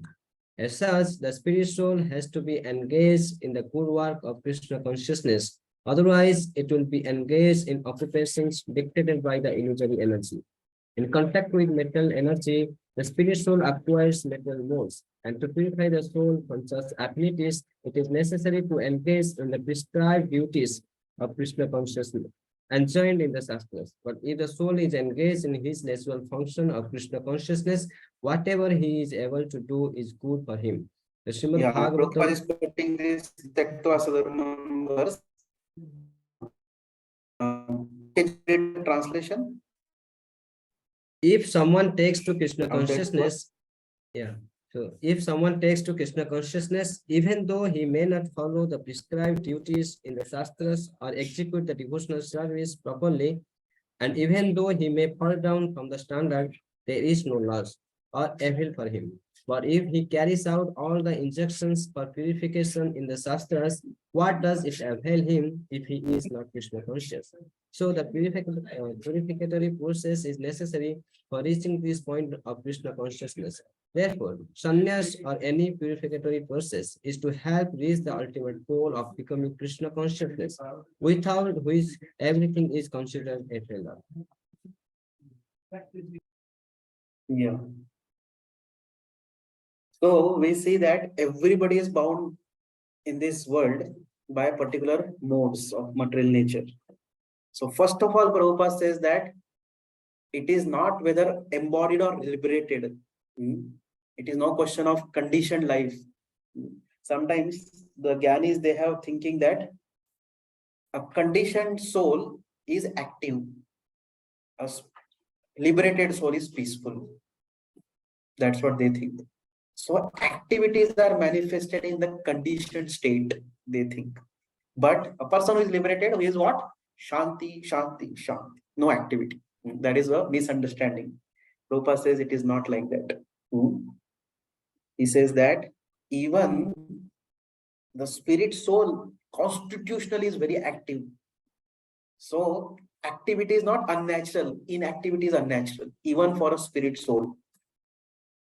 As such, the spirit soul has to be engaged in the good work of Krishna consciousness. Otherwise, it will be engaged in occupations dictated by the illusory energy. In contact with mental energy, the spirit soul acquires mental modes. And to purify the soul from such affinities, it is necessary to engage in the prescribed duties of Krishna consciousness enjoined in the Shastras. But if the soul is engaged in his natural function of Krishna consciousness, whatever he is able to do is good for him. The Srimad Yeah, Prabhupada Bhagavatam. is quoting this Taktva Sadharma verse. Can you read the translation? If someone takes to Krishna Of that consciousness, yeah. So if someone takes to Krishna consciousness, even though he may not follow the prescribed duties in the Shastras or execute the devotional service properly, and even though he may fall down from the standard, there is no loss or evil for him. But if he carries out all the injunctions for purification in the Shastras, what does it avail him if he is not Krishna conscious? So the purificatory process is necessary for reaching this point of Krishna consciousness. Therefore, sannyas or any purificatory process is to help reach the ultimate goal of becoming Krishna consciousness, without which everything is considered a failure. Yeah. So we see that everybody is bound in this world by particular modes of material nature. So first of all, Prabhupada says that it is not whether embodied or liberated. It is no question of conditioned life. Sometimes the Gyanis, they have thinking that a conditioned soul is active. A liberated soul is peaceful. That's what they think. So activities are manifested in the conditioned state, they think. But a person who is liberated, who is what? Shanti, Shanti, Shanti. No activity. That is a misunderstanding. Prabhupada says it is not like that. He says that even the spirit soul constitutionally is very active. So activity is not unnatural. Inactivity is unnatural, even for a spirit soul.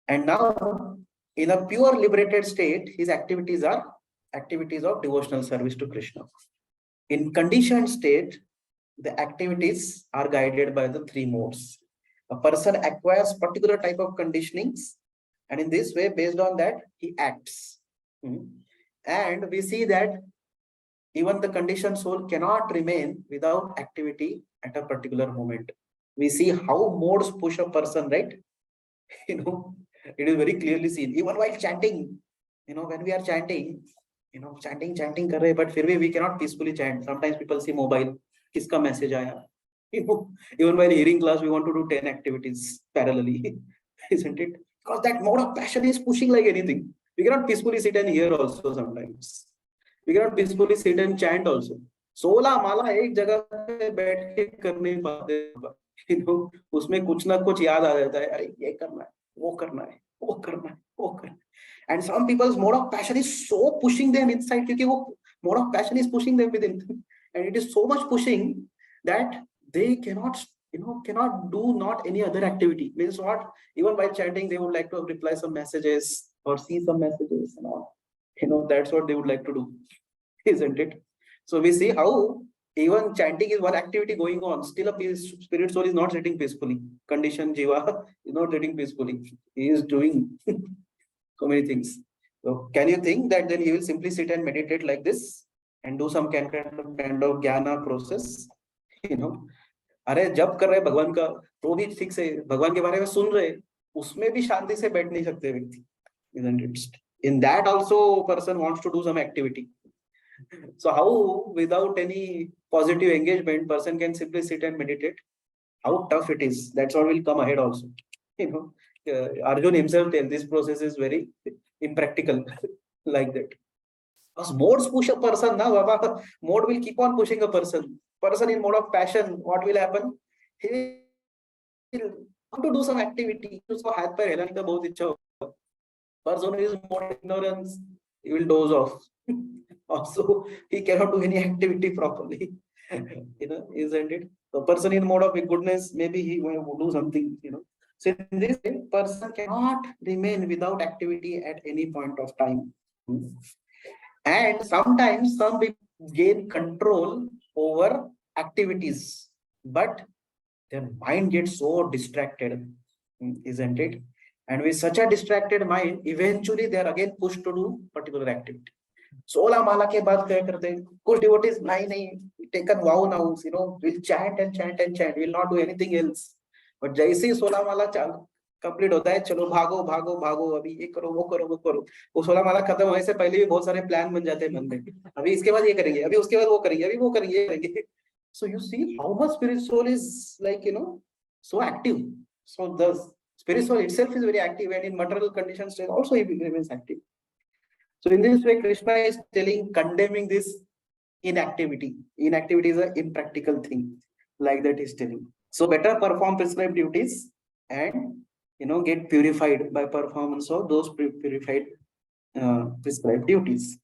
And now, in a pure liberated state, his activities are activities of devotional service to Krishna. In conditioned state, the activities are guided by the three modes. A person acquires particular type of conditionings, and in this way, based on that, he acts. And we see that even the conditioned soul cannot remain without activity at a particular moment. We see how modes push a person, right? It is very clearly seen. Even while chanting, when we are chanting, chanting kar rahe, but फिर भी we cannot peacefully chant. Sometimes people see mobile, kiska message aaya. Even while hearing class, we want to do 10 activities parallelly, isn't it? Because that mode of passion is pushing like anything. We cannot peacefully sit and hear also sometimes. We cannot peacefully sit and chant also. 16 माला एक जगह पे बैठ के कर नहीं पाते, उसमें कुछ ना कुछ याद आ जाता है, अरे ये करना है, वो करना है, वो करना है, वो करना है. And some people's mode of passion is so pushing them inside, क्योंकि वो mode of passion is pushing them within, and it is so much pushing that they cannot do not any other activity. Means what? Even while chanting, they would like to reply some messages or see some messages and all. That's what they would like to do, isn't it? So we see how even chanting is one activity going on. Still a spirit soul is not sitting peacefully. Conditioned jiva is not sitting peacefully. He is doing so many things. So can you think that then he will simply sit and meditate like this and do some kind of jnana process? You know, अरे जब कर रहे भगवान का तो भी ठीक से भगवान के बारे में सुन रहे, उसमें भी शांति से बैठ नहीं सकते व्यक्ति. Isn't it? In that also person wants to do some activity. So how without any positive engagement person can simply sit and meditate? How tough it is. That's what will come ahead also. You know, Arjun himself tells this process is very impractical like that. Because modes push a person, na Baba. Mode will keep on pushing a person. Person in mode of passion, what will happen? He will have to do some activity. So हाथ पैर हिलाने का बहुत इच्छा होगा. Person who is more ignorance, he will doze off. Also, he cannot do any activity properly. You know, isn't it? The person in mode of goodness, maybe he will do something, you know. So in this way, person cannot remain without activity at any point of time. And sometimes some people gain control over activities, but their mind gets so distracted, isn't it? And with such a distracted mind, eventually they are again pushed to do particular activity. 16 माला के बाद क्या करते हैं कुछ devotees नहीं taken vow now, you know, will chant and chant and chant, will not do anything else. But जैसे ही 16 माला complete होता है, चलो भागो भागो भागो, अभी ये करो वो करो वो करो. वो 16 माला खत्म होने से पहले भी बहुत सारे प्लान बन जाते हैं मन में, अभी इसके बाद ये करेंगे, अभी उसके बाद वो करेंगे, अभी वो करेंगे, ये करेंगे. So you see how much spiritual is like, you know, so active. So the spiritual itself is very active, and in material conditions also it remains active. So in this way, Krishna is condemning this inactivity. Inactivity is an impractical thing, like that he's telling. So better perform prescribed duties and, you know, get purified by performance of those purified prescribed duties.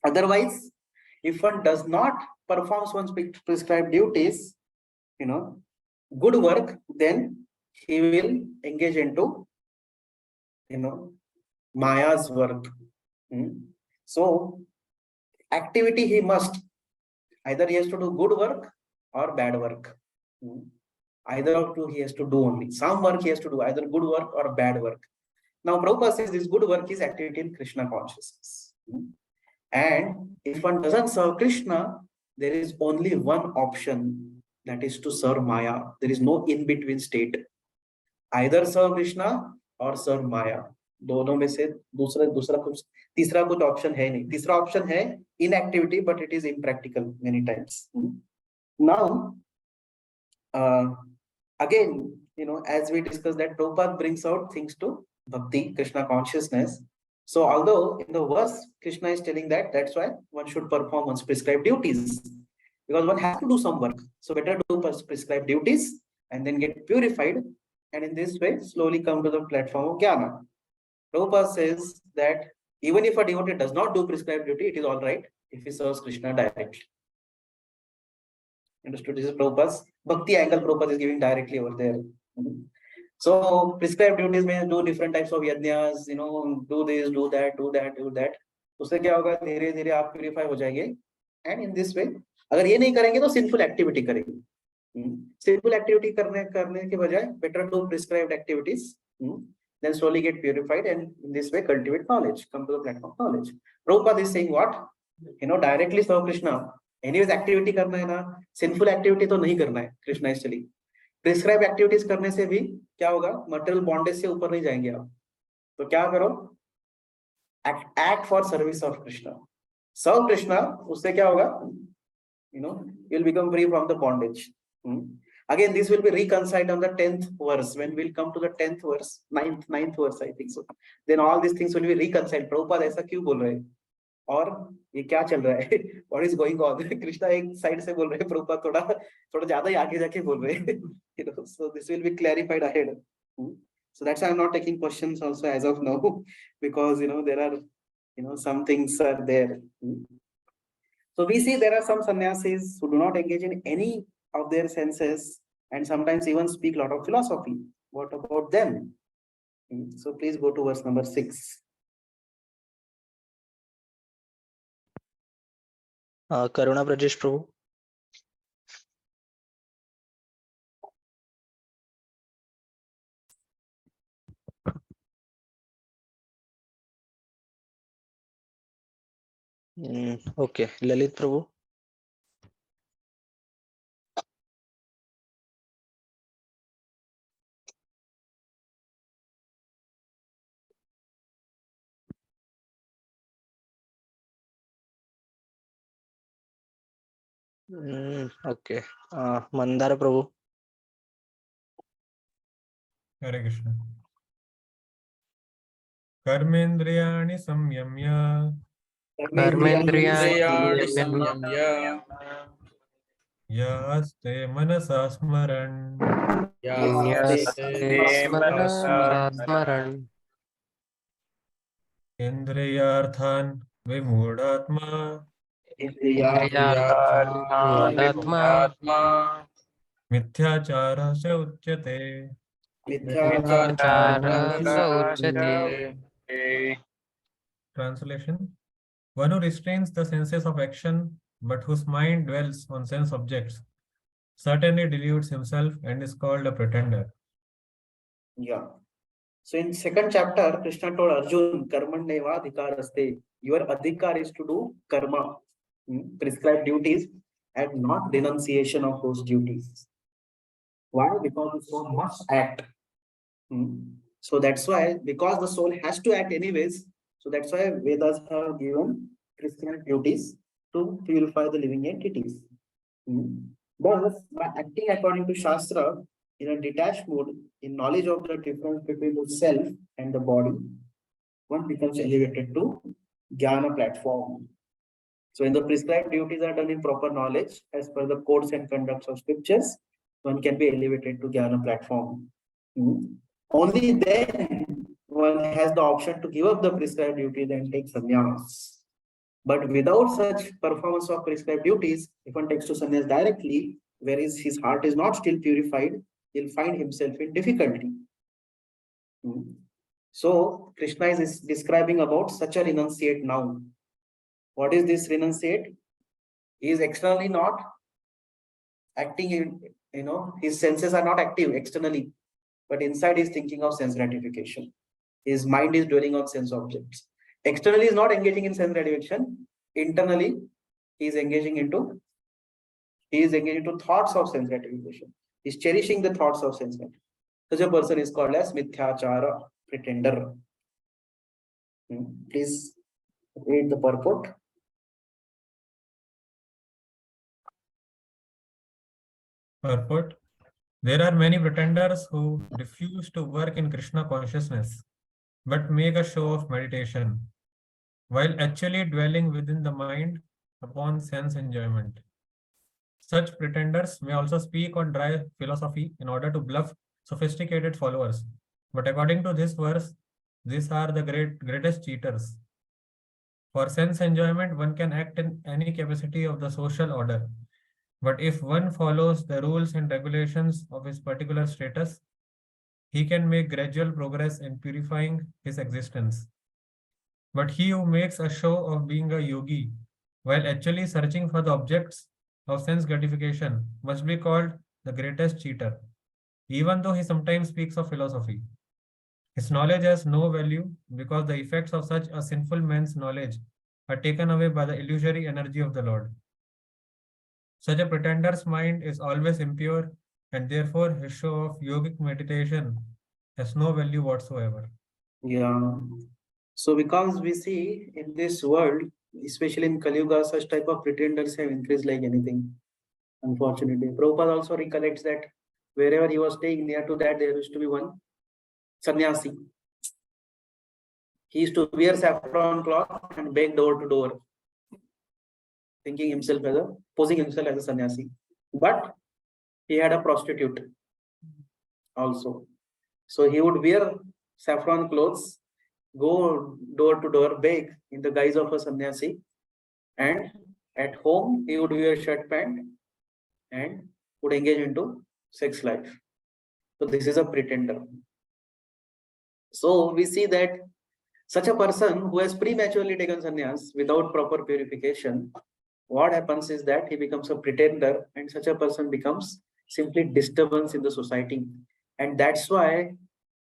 Otherwise, if one does not perform one's prescribed duties, you know, good work, then he will engage into, you know, Maya's work. So activity he must, either he has to do good work or bad work. Either of two he has to do only. Some work he has to do, either good work or bad work. Now Prabhupada says this good work is activity in Krishna consciousness. And if one doesn't serve Krishna, there is only one option, that is to serve Maya. There is no in-between state. Either serve Krishna or serve Maya. दोनों में से दूसरा कुछ तीसरा कुछ option है नहीं. तीसरा ऑप्शन है inactivity, but it is impractical many times. Now, again, you know, as we discussed that Prabhupada brings out things to Bhakti, Krishna consciousness. So although in the verse Krishna is telling that, that's why one should perform one's prescribed duties, because one has to do some work. So better do prescribed duties and then get purified, and in this way slowly come to the platform of jnana. Prabhupada says that even if a devotee does not do prescribed duty, it is all right if he serves Krishna directly. Understood? This is Prabhupada's Bhakti angle. Prabhupada is giving directly over there. So prescribed duties means do different types of yajnas, you know, do this, do that, do that, do that. उससे क्या होगा, धीरे धीरे आप purify हो जाएंगे. And in this way, अगर ये नहीं करेंगे तो sinful activity करेंगे. Sinful activity करने के बजाय better do prescribed activities. Then slowly get purified, and in this way cultivate knowledge, come to the platform of knowledge. Prabhupada is saying what? You know, directly serve Krishna. Anyways, activity करना है ना, sinful activity तो नहीं करना है. Krishna is telling. Prescribed activities करने से भी क्या होगा, material bondage से ऊपर नहीं जाएंगे आप. तो क्या करो? Act for service of Krishna. Serve Krishna, उससे क्या होगा? You know, you'll become free from the bondage. Again, this will be reconciled on the 10th verse. When we'll come to the 10th verse, 9th verse, I think so. Then all these things will be reconciled. Prabhupada ऐसा क्यों बोल रहे हैं? और ये क्या चल रहा है? What is going on? Krishna एक साइड से बोल रहे हैं, प्रभुपाद थोड़ा ज्यादा ही आगे जाके बोल रहे हैं. You know, so this will be clarified ahead. So that's why I'm not taking questions also as of now, because you know there are, you know, some things are there. So we see there are some sannyasis who do not engage in any of their senses and sometimes even speak a lot of philosophy. What about them? So please go to verse number 6. Karuna Brajesh Prabhu. Okay, Lalit Prabhu. Okay, Mandara Prabhu. Hare Krishna. कर्मेन्द्रियाणि संयम्य कर्मेन्द्रियाणि संयम्य यास्ते मनसा स्मरन् यास्ते मनसा स्मरन् इन्द्रियार्थान् विमूढात्मा इंद्रियार्थात्मा मिथ्याचारः स उच्यते. Translation: one who restrains the senses of action, but whose mind dwells on sense objects, certainly deludes himself and is called a pretender. Yeah. So in second chapter, Krishna told Arjun, Karmanyeva adhikaraste. Your adhikar is to do karma, prescribed duties, and not renunciation of those duties. Why? Because the soul must act. So that's why, because the soul has to act anyways, so that's why Vedas have given prescribed duties to purify the living entities. Thus, by acting according to Shastra in a detached mode, in knowledge of the difference between the self and the body, one becomes elevated to Jnana platform. So when the prescribed duties are done in proper knowledge, as per the codes and conducts of scriptures, one can be elevated to Jnana platform. Only then one has the option to give up the prescribed duties and take sannyas. But without such performance of prescribed duties, if one takes to sannyas directly, whereas his heart is not still purified, he'll find himself in difficulty. So Krishna is describing about such a renunciate now. What is this renunciate? He is externally not acting in, his senses are not active externally, but inside he is thinking of sense gratification. His mind is dwelling on sense objects. Externally is not engaging in sense gratification. Internally, he is engaging into thoughts of sense gratification. He is cherishing the thoughts of sense gratification. Such a person is called as mithyachara, pretender. Please read the purport. Purport: there are many pretenders who refuse to work in Krishna consciousness, but make a show of meditation, while actually dwelling within the mind upon sense enjoyment. Such pretenders may also speak on dry philosophy in order to bluff sophisticated followers. But according to this verse, these are the greatest cheaters. For sense enjoyment, one can act in any capacity of the social order. But if one follows the rules and regulations of his particular status, he can make gradual progress in purifying his existence. But he who makes a show of being a yogi, while actually searching for the objects of sense gratification, must be called the greatest cheater, even though he sometimes speaks of philosophy. His knowledge has no value because the effects of such a sinful man's knowledge are taken away by the illusory energy of the Lord. Such a pretender's mind is always impure, and therefore his show of yogic meditation has no value whatsoever. Yeah. So because we see in this world, especially in Kali Yuga, such type of pretenders have increased like anything. Unfortunately, Prabhupada also recollects that wherever he was staying, near to that there used to be one sannyasi. He used to wear saffron cloth and beg door to door, posing himself as a sannyasi. But he had a prostitute also. So he would wear saffron clothes, go door to door, beg in the guise of a sannyasi, and at home he would wear shirt pant and would engage into sex life. So this is a pretender. So we see that such a person who has prematurely taken sannyas without proper purification, what happens is that he becomes a pretender, and such a person becomes simply disturbance in the society. And that's why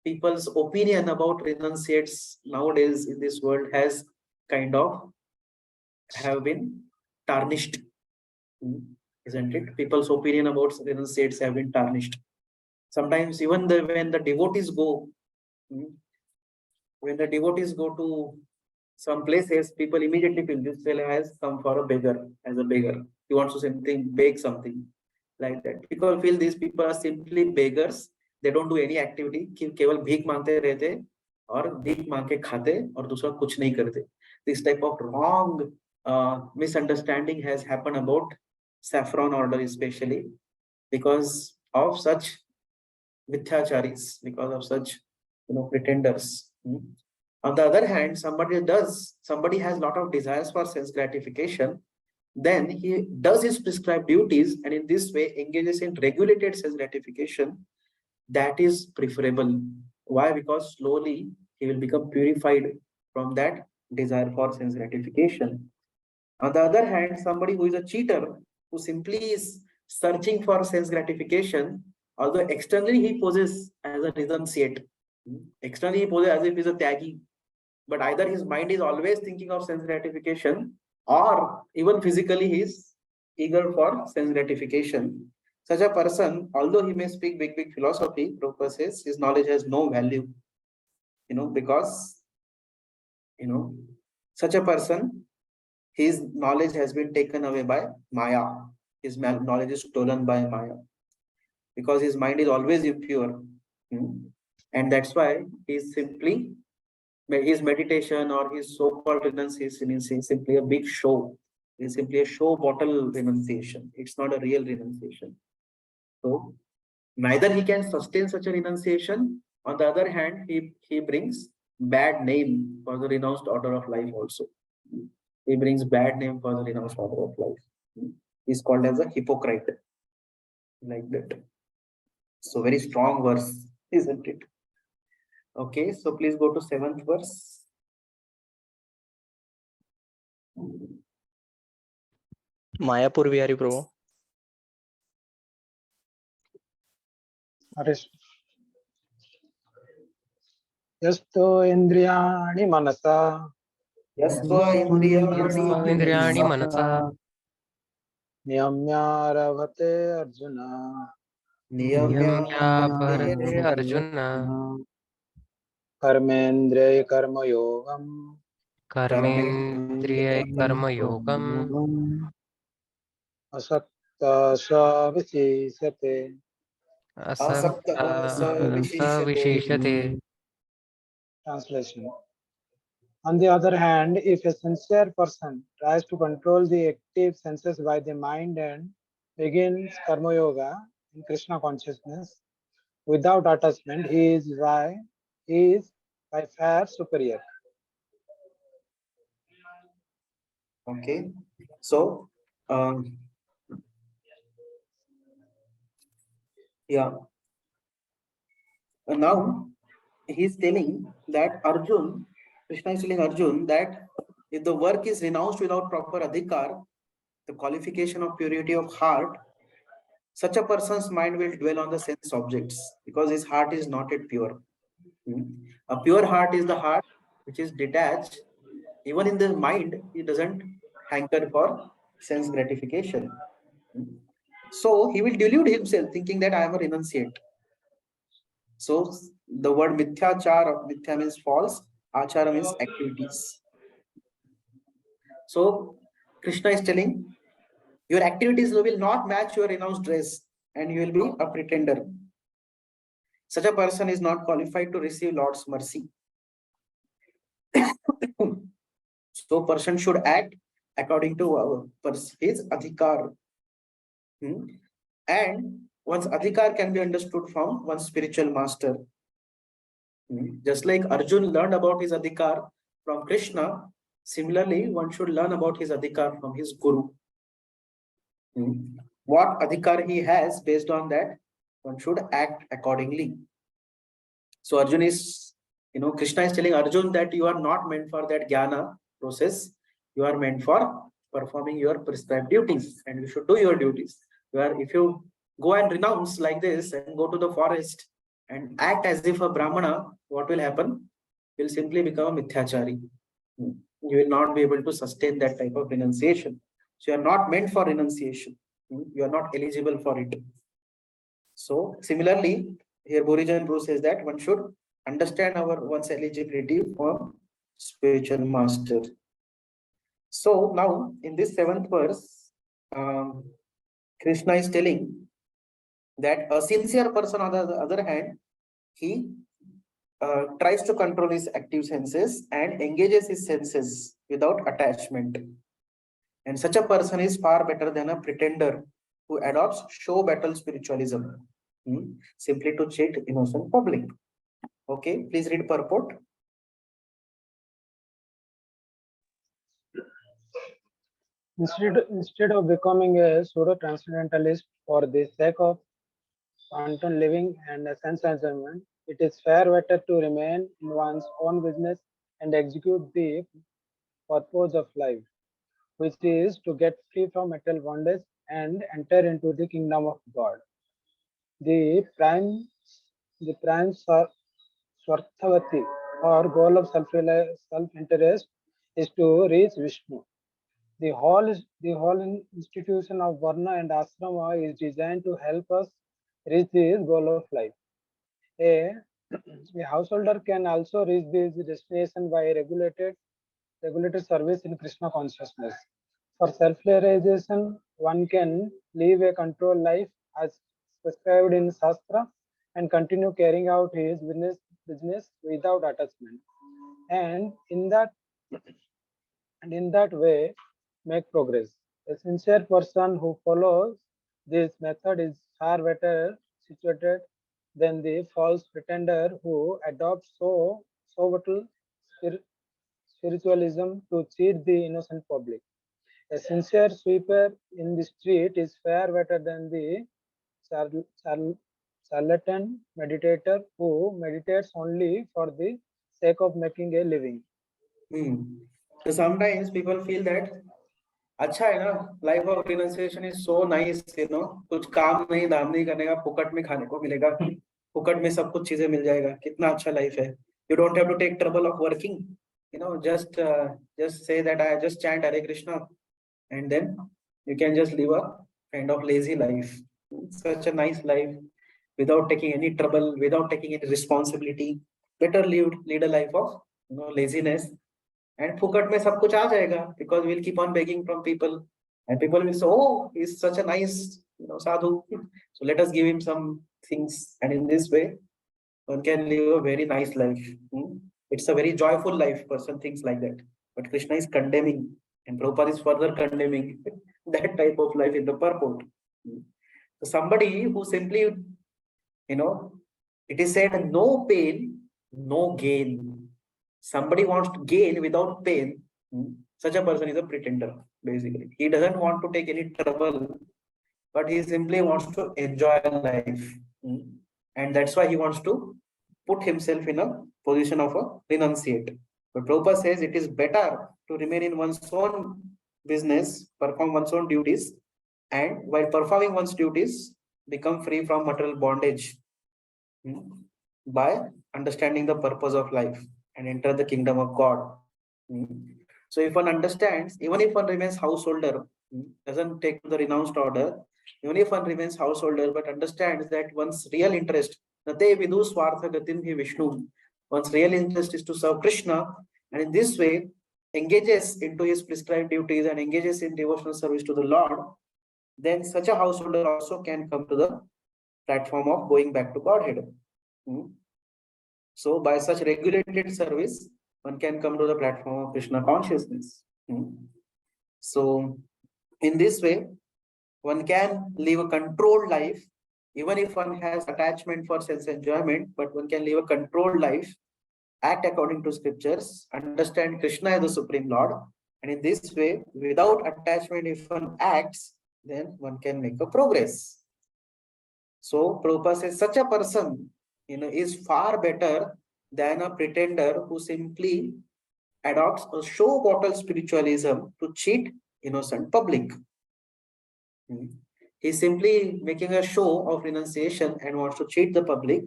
people's opinion about renunciates nowadays in this world has kind of have been tarnished. Isn't it? People's opinion about renunciates have been tarnished. Sometimes even when the devotees go, when the devotees go to some places, people immediately feel this fellow has come for a beggar, as a beggar. He wants to something, beg something like that. People feel these people are simply beggars. They don't do any activity. केवल भीख मांगते रहते और भीख मांग के खाते और दूसरा कुछ नहीं करते. This type of wrong misunderstanding has happened about saffron order, especially because of such mithyacharis, because of such pretenders. On the other hand, somebody has a lot of desires for sense gratification, then he does his prescribed duties and in this way engages in regulated sense gratification. That is preferable. Why? Because slowly he will become purified from that desire for sense gratification. On the other hand, somebody who is a cheater, who simply is searching for sense gratification, although externally he poses as a renunciate, externally he poses as if he is a tyagi, but either his mind is always thinking of sense gratification or even physically he is eager for sense gratification. Such a person, although he may speak big philosophy, Prabhupada says his knowledge has no value, because such a person, his knowledge has been taken away by Maya. His knowledge is stolen by Maya because his mind is always impure. And that's why he's simply, his meditation or his so-called renunciation is simply a big show. It's simply a show bottle renunciation. It's not a real renunciation. So neither he can sustain such a renunciation. On the other hand, he brings bad name for the renounced order of life also. He brings bad name for the renounced order of life. He's called as a hypocrite. Like that. So very strong verse, isn't it? Okay, so please go to 7th verse. Mayapur Vihari Prabhu. यस्तो इंद्रियाणि मनसा इंद्रियाणि मनसा नियम्यारभते अर्जुन नियम्यापरते अर्जुन कर्मेन्द्रिय कर्मयोगम् कर्मेन्द्रिय कर्मयोगम् असक्तः स विशिष्यते विशिष्यते. Translation. On the other hand, if a sincere person tries to control the active senses by the mind and begins karma yoga in Krishna consciousness without attachment, he is by far superior. Okay, so yeah. Now he is telling that Arjun, Krishna is telling Arjun that if the work is renounced without proper adhikar, the qualification of purity of heart, such a person's mind will dwell on the sense objects because his heart is not yet pure. A pure heart is the heart which is detached. Even in the mind, he doesn't hanker for sense gratification. So he will delude himself thinking that I am a renunciate. So the word mithya means false, achara means activities. So Krishna is telling your activities will not match your renounced dress and you will be a pretender. Such a person is not qualified to receive Lord's mercy. So person should act according to his adhikar. And one's adhikar can be understood from one's spiritual master. Just like Arjun learned about his adhikar from Krishna, similarly, one should learn about his adhikar from his guru. What adhikar he has, based on that, one should act accordingly. So Arjun is, Krishna is telling Arjun that you are not meant for that jnana process. You are meant for performing your prescribed duties, and you should do your duties. If you go and renounce like this and go to the forest and act as if a Brahmana, what will happen? Will simply become a mithyachari. You will not be able to sustain that type of renunciation. So you are not meant for renunciation. You are not eligible for it. So similarly, here Borijan Bru says that one should understand one's eligibility for spiritual master. So now in this 7th verse, Krishna is telling that a sincere person, on the other hand, he tries to control his active senses and engages his senses without attachment. And such a person is far better than a pretender who adopts show battle spiritualism, simply to cheat innocent public. Okay, please read purport. Instead of becoming a pseudo-transcendentalist for the sake of wanton living and sense enjoyment, it is far better to remain in one's own business and execute the purpose of life, which is to get free from material bondage and enter into the kingdom of God. The prime Swarthavati or goal of self-interest is to reach Vishnu. The whole institution of Varna and Asrama is designed to help us reach this goal of life. A householder can also reach this destination by regulated service in Krishna consciousness. For self-realization, one can live a controlled life as prescribed in Shastra and continue carrying out his business without attachment. And in that way, make progress. A sincere person who follows this method is far better situated than the false pretender who adopts so little spiritualism to cheat the innocent public. A sincere sweeper in the street is far better than the charlatan meditator who meditates only for the sake of making a living. So sometimes people feel that अच्छा है ना, life of renunciation is so nice, कुछ काम नहीं दाम नहीं करने का, फुकट में खाने को मिलेगा, फुकट में सब कुछ चीजें मिल जाएगा, कितना अच्छा लाइफ है. You don't have to take trouble of working, just say that I just chant Hare Krishna and then you can just live a kind of lazy life. Such a nice life without taking any trouble, without taking any responsibility. Better lead a life of laziness. And फुकट में सब कुछ आ जाएगा, because we'll keep on begging from people and people will say, oh, he's such a nice sadhu, so let us give him some things, and in this way one can live a very nice life. It's a very joyful life, person thinks like that, but Krishna is condemning, and Prabhupada is further condemning that type of life in the purport. So somebody who simply, it is said, no pain, no gain. Somebody wants to gain without pain, such a person is a pretender, basically. He doesn't want to take any trouble, but he simply wants to enjoy life. And that's why he wants to put himself in a position of a renunciate. But Prabhupada says it is better to remain in one's own business, perform one's own duties, and while performing one's duties, become free from material bondage by understanding the purpose of life and enter the kingdom of God. So if one understands, even if one remains householder, doesn't take the renounced order, even if one remains householder, but understands that one's real interest, one's real interest is to serve Krishna, and in this way engages into his prescribed duties and engages in devotional service to the Lord, then such a householder also can come to the platform of going back to Godhead. So by such regulated service, one can come to the platform of Krishna consciousness. So in this way, one can live a controlled life, even if one has attachment for sense enjoyment, but one can live a controlled life, act according to scriptures, understand Krishna as the Supreme Lord, and in this way, without attachment, if one acts, then one can make a progress. So Prabhupada says such a person is far better than a pretender who simply adopts a show bottle spiritualism to cheat innocent public. He's simply making a show of renunciation and wants to cheat the public,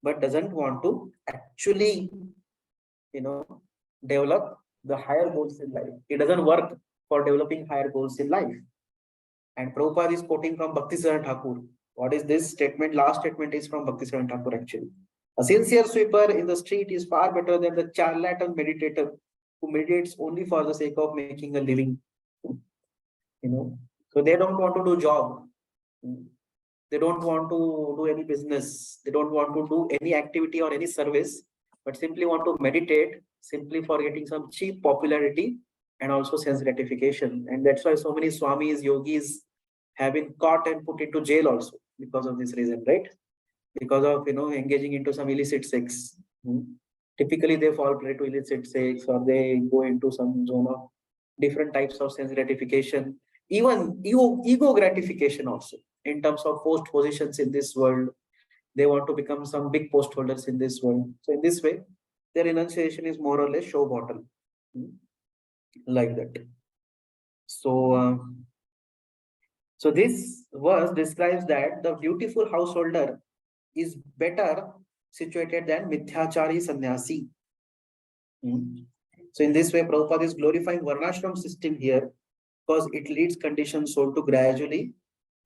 but doesn't want to actually, develop the higher goals in life. It doesn't work for developing higher goals in life. And Prabhupada is quoting from Bhakti Thakur. What is this statement? Last statement is from Bhakti Thakur actually. A sincere sweeper in the street is far better than the charlatan meditator who meditates only for the sake of making a living. So they don't want to do job. They don't want to do any business. They don't want to do any activity or any service, but simply want to meditate simply for getting some cheap popularity and also sense gratification. And that's why so many swamis, yogis have been caught and put into jail also because of this reason, right? Because of engaging into some illicit sex. Typically they fall prey to illicit sex, or they go into some zone of different types of sense gratification, even ego gratification also, in terms of post positions in this world. They want to become some big post holders in this world. So in this way, their renunciation is more or less show bottle, like that. So so this verse describes that the beautiful householder is better situated than mithyachari sannyasi. So in this way, Prabhupada is glorifying Varnashram system here because it leads conditioned soul to gradually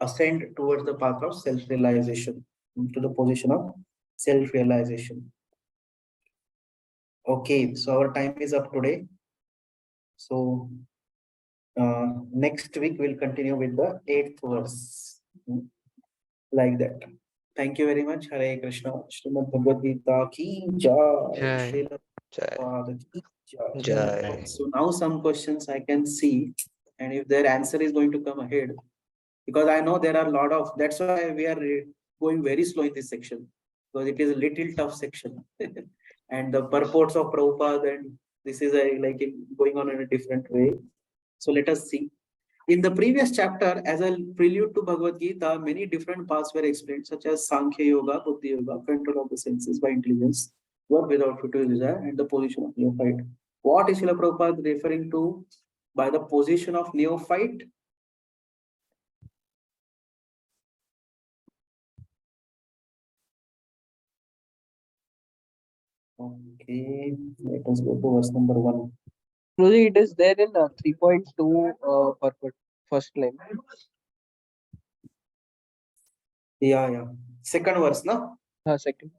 ascend towards the path of self-realization, to the position of self-realization. Okay, so our time is up today. So next week we'll continue with the 8th verse, like that. Thank you very much. Hare Krishna. Srimad Bhagavad Gita ki jai. Jai. Srila Jai. Prabhupada ki jai. Jai. So now some questions I can see, and if their answer is going to come ahead, because I know there are a lot of, that's why we are going very slow in this section, because it is a little tough section. And the purports of Prabhupada, and this is going on in a different way. So let us see. In the previous chapter, as a prelude to Bhagavad Gita, many different paths were explained, such as Sankhya Yoga, Buddhi Yoga, control of the senses by intelligence, work without future desire, and the position of neophyte. What is Srila Prabhupada referring to by the position of neophyte? Okay, let us go to verse number 1. Guruji, it is there in 3.2 purport, first line. Yeah. Second verse, no? Second.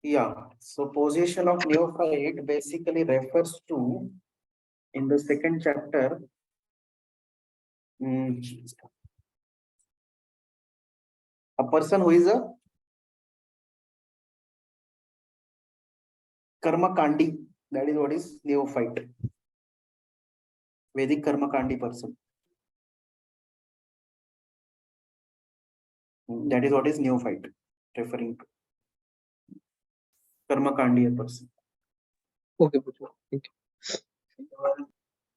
Yeah, so position of neophyte basically refers to, in the second chapter, a person who is a karma kandi. That is what is neophyte. Vedic karma kandi person. That is what is neophyte referring to. Karma kandi person. Okay, thank you.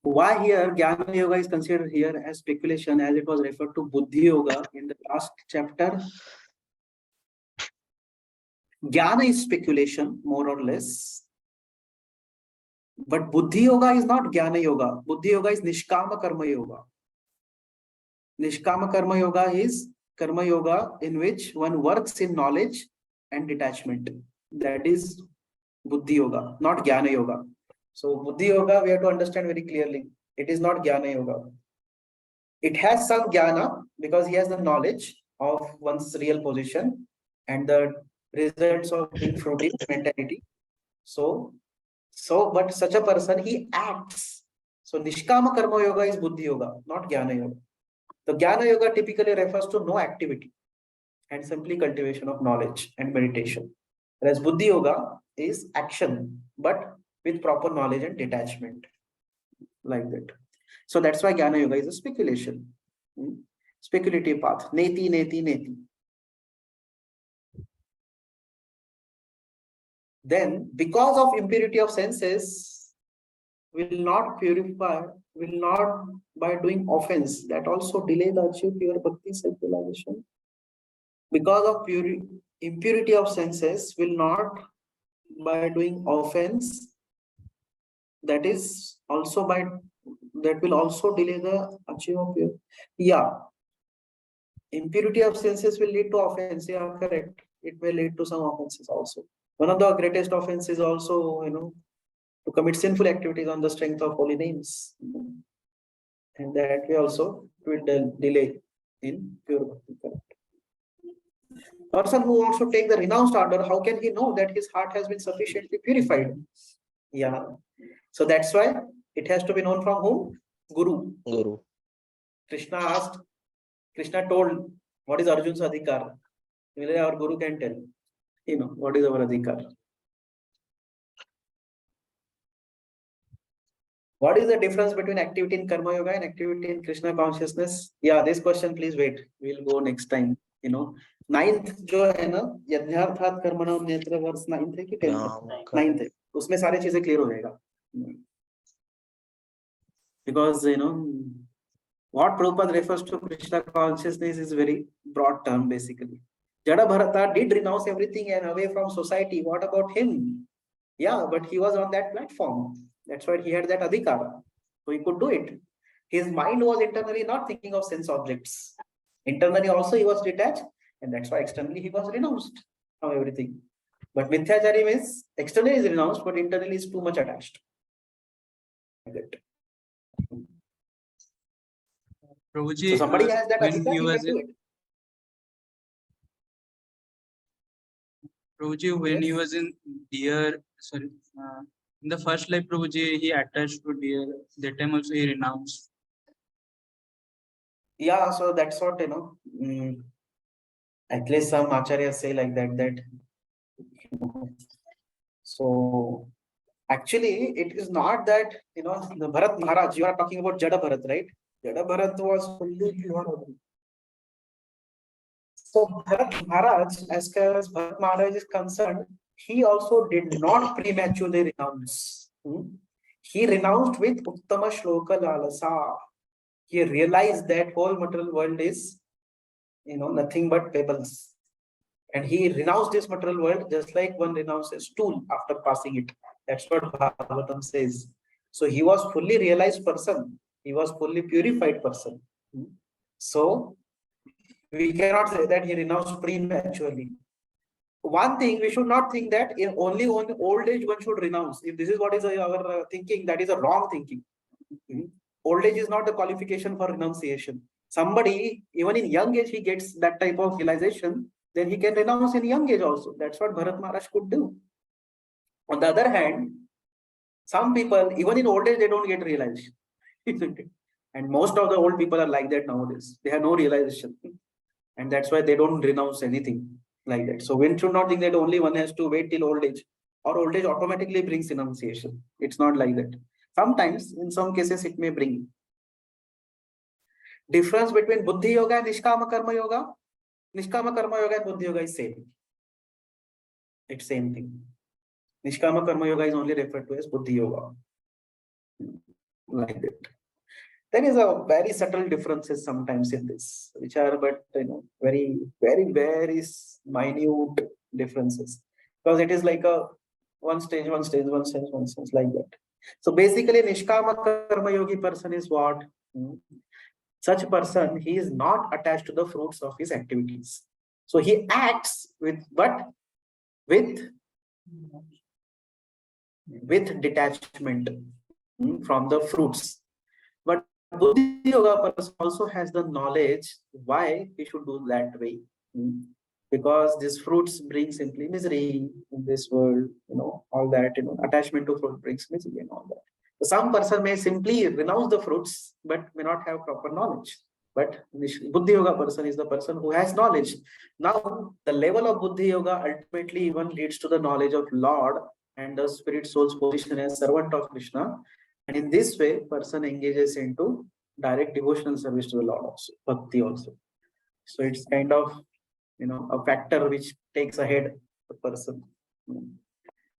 Why here Jnana Yoga is considered here as speculation, as it was referred to Buddhi Yoga in the last chapter? Jnana is speculation, more or less. But Buddhi Yoga is not Jnana Yoga. Buddhi Yoga is Nishkama Karma Yoga. Nishkama Karma Yoga is Karma Yoga in which one works in knowledge and detachment. That is Buddhi Yoga, not Jnana Yoga. So Buddhi Yoga, we have to understand very clearly. It is not Jnana Yoga. It has some Jnana because he has the knowledge of one's real position and the results of being fruity mentality. But such a person, he acts. So Nishkama Karma Yoga is Buddhi Yoga, not Jnana Yoga. The Jnana Yoga typically refers to no activity and simply cultivation of knowledge and meditation. Whereas Buddhi Yoga is action, but with proper knowledge and detachment, like that. So that's why Jnana Yoga is a speculation, speculative path. Neti. Then, because of impurity of senses, will not by doing offense, that also delay the achieve pure bhakti self-realization. Because of impurity of senses, will not by doing offense that is also that will also delay the achievement of purity. Yeah, impurity of senses will lead to offense. Yeah, correct. It may lead to some offenses also. One of the greatest offenses also, to commit sinful activities on the strength of holy names. And that way also it will delay in pure bhakti. Correct. Person who wants to take the renounced order, how can he know that his heart has been sufficiently purified? Yeah. So that's why it has to be known from whom? Guru. Guru. Krishna told, what is Arjun's adhikar? Our Guru can tell, what is our adhikar. What is the difference between activity in Karma Yoga and activity in Krishna consciousness? Yeah, this question, please wait. We'll go next time. Ninth जो है ना यज्ञार्थात कर्मणाम नेत्र वर्ष 9th है कि 10th? 9th है. उसमें सारी चीजें क्लियर हो जाएगा. Because what Prabhupada refers to Krishna consciousness is very broad term basically. Jada Bharata did renounce everything and away from society. What about him? Yeah, but he was on that platform. That's why he had that adhikara. So he could do it. His mind was internally not thinking of sense objects. Internally also he was detached, and that's why externally he was renounced from everything. But Mithyachari means externally is renounced, but internally is too much attached. Prabhuji, So somebody has that when adhikara, he he was can do it. Prabhuji, when he Yes. was in deer, in the first life, Prabhuji, he attached to deer. That time also he renounced. Yeah, so that's what, at least some acharyas say like that. So actually, it is not that, the Bharat Maharaj, you are talking about Jada Bharat, right? Jada Bharat was fully pure. So Bharat Maharaj, as far as Bharat Maharaj is concerned, he also did not prematurely renounce. He renounced with Uttama Shloka Lalasa. He realized that whole material world is, nothing but pebbles. And he renounced this material world just like one renounces stool after passing it. That's what Bhagavatam says. So he was fully realized person. He was fully purified person. So we cannot say that he renounced prematurely. One thing, we should not think that in only on old age one should renounce. If this is what is our thinking, that is a wrong thinking. Old age is not the qualification for renunciation. Somebody, even in young age, he gets that type of realization, then he can renounce in young age also. That's what Bharat Maharaj could do. On the other hand, some people, even in old age, they don't get realized. And most of the old people are like that nowadays. They have no realization. And that's why they don't renounce anything like that. So one should not think that only one has to wait till old age, or old age automatically brings renunciation. It's not like that. Sometimes, in some cases, it may bring. Difference between Buddhi Yoga and Nishkama Karma Yoga. Nishkama Karma Yoga and Buddhi Yoga is same. It's same thing. Nishkama Karma Yoga is only referred to as Buddhi Yoga. Like that. There is a very subtle differences sometimes in this, which are but very, very, very minute differences. Because it is like a one stage like that. So basically, Nishkama Karma Yogi person is what? Such a person, he is not attached to the fruits of his activities. So he acts with detachment from the fruits. But Buddhi Yoga person also has the knowledge why he should do that way. Because these fruits bring simply misery in this world, all that, attachment to fruit brings misery and all that. So some person may simply renounce the fruits, but may not have proper knowledge. But Buddhi Yoga person is the person who has knowledge. Now, the level of Buddhi Yoga ultimately even leads to the knowledge of Lord and the spirit soul's position as servant of Krishna. And in this way, person engages into direct devotional service to the Lord also, Bhakti also. So it's kind of, a factor which takes ahead the person.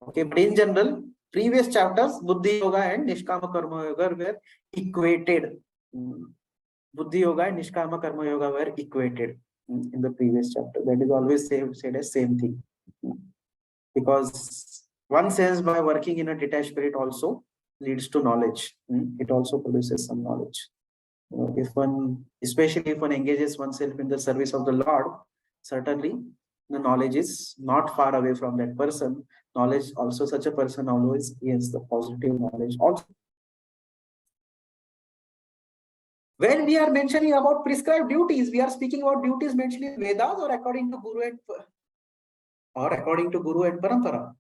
Okay, but in general, previous chapters, Buddhi Yoga and Nishkama Karma Yoga were equated. Buddhi Yoga and Nishkama Karma Yoga were equated in the previous chapter. That is always said as same thing. Because one says by working in a detached spirit also, leads to knowledge. It also produces some knowledge. If one, especially if one engages oneself in the service of the Lord, certainly the knowledge is not far away from that person. Knowledge also, such a person always gains the positive knowledge also. When we are mentioning about prescribed duties, we are speaking about duties mentioned in Vedas or according to Guru and Parampara.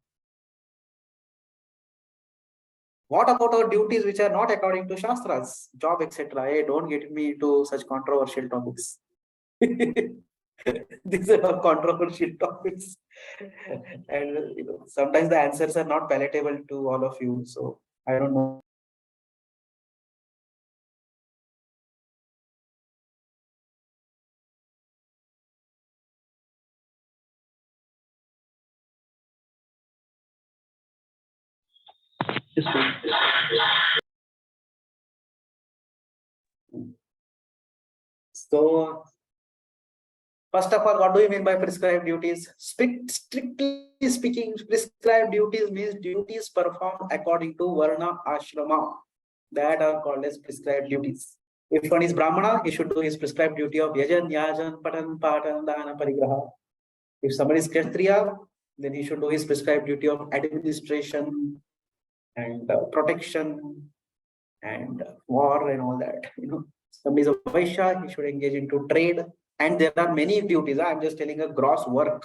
What about our duties which are not according to Shastras, job, etc.? Hey, don't get me into such controversial topics. These are all controversial topics. And sometimes the answers are not palatable to all of you. So I don't know. So, first of all, what do you mean by prescribed duties? Strictly speaking, prescribed duties means duties performed according to Varna Ashrama that are called as prescribed duties. If one is Brahmana, he should do his prescribed duty of Yajan, Yajan, Patan, Patan, Dana, Parigraha. If somebody is Kshatriya, then he should do his prescribed duty of administration and protection and war and all that. Somebody is a Vaishya, he should engage into trade. And there are many duties. I'm just telling a gross work.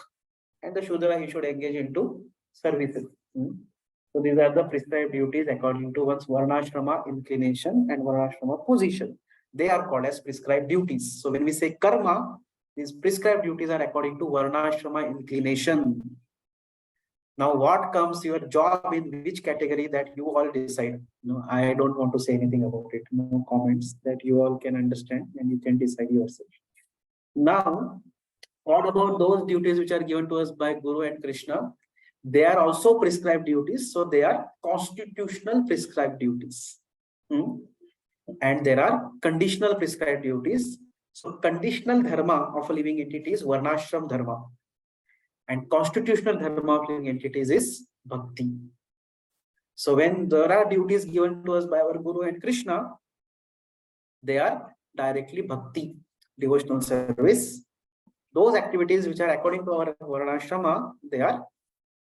And the Shudra, he should engage into services. So these are the prescribed duties according to one's Varnashrama inclination and Varnashrama position. They are called as prescribed duties. So when we say karma, these prescribed duties are according to Varnashrama inclination. Now, what comes your job in which category, that you all decide. I don't want to say anything about it. No comments, that you all can understand and you can decide yourself. Now, what about those duties which are given to us by Guru and Krishna? They are also prescribed duties. So they are constitutional prescribed duties. And there are conditional prescribed duties. So conditional dharma of a living entity is Varnashram dharma. And constitutional dharma of living entities is Bhakti. So when there are duties given to us by our Guru and Krishna, they are directly Bhakti, devotional service. Those activities which are according to our Varnashrama, they are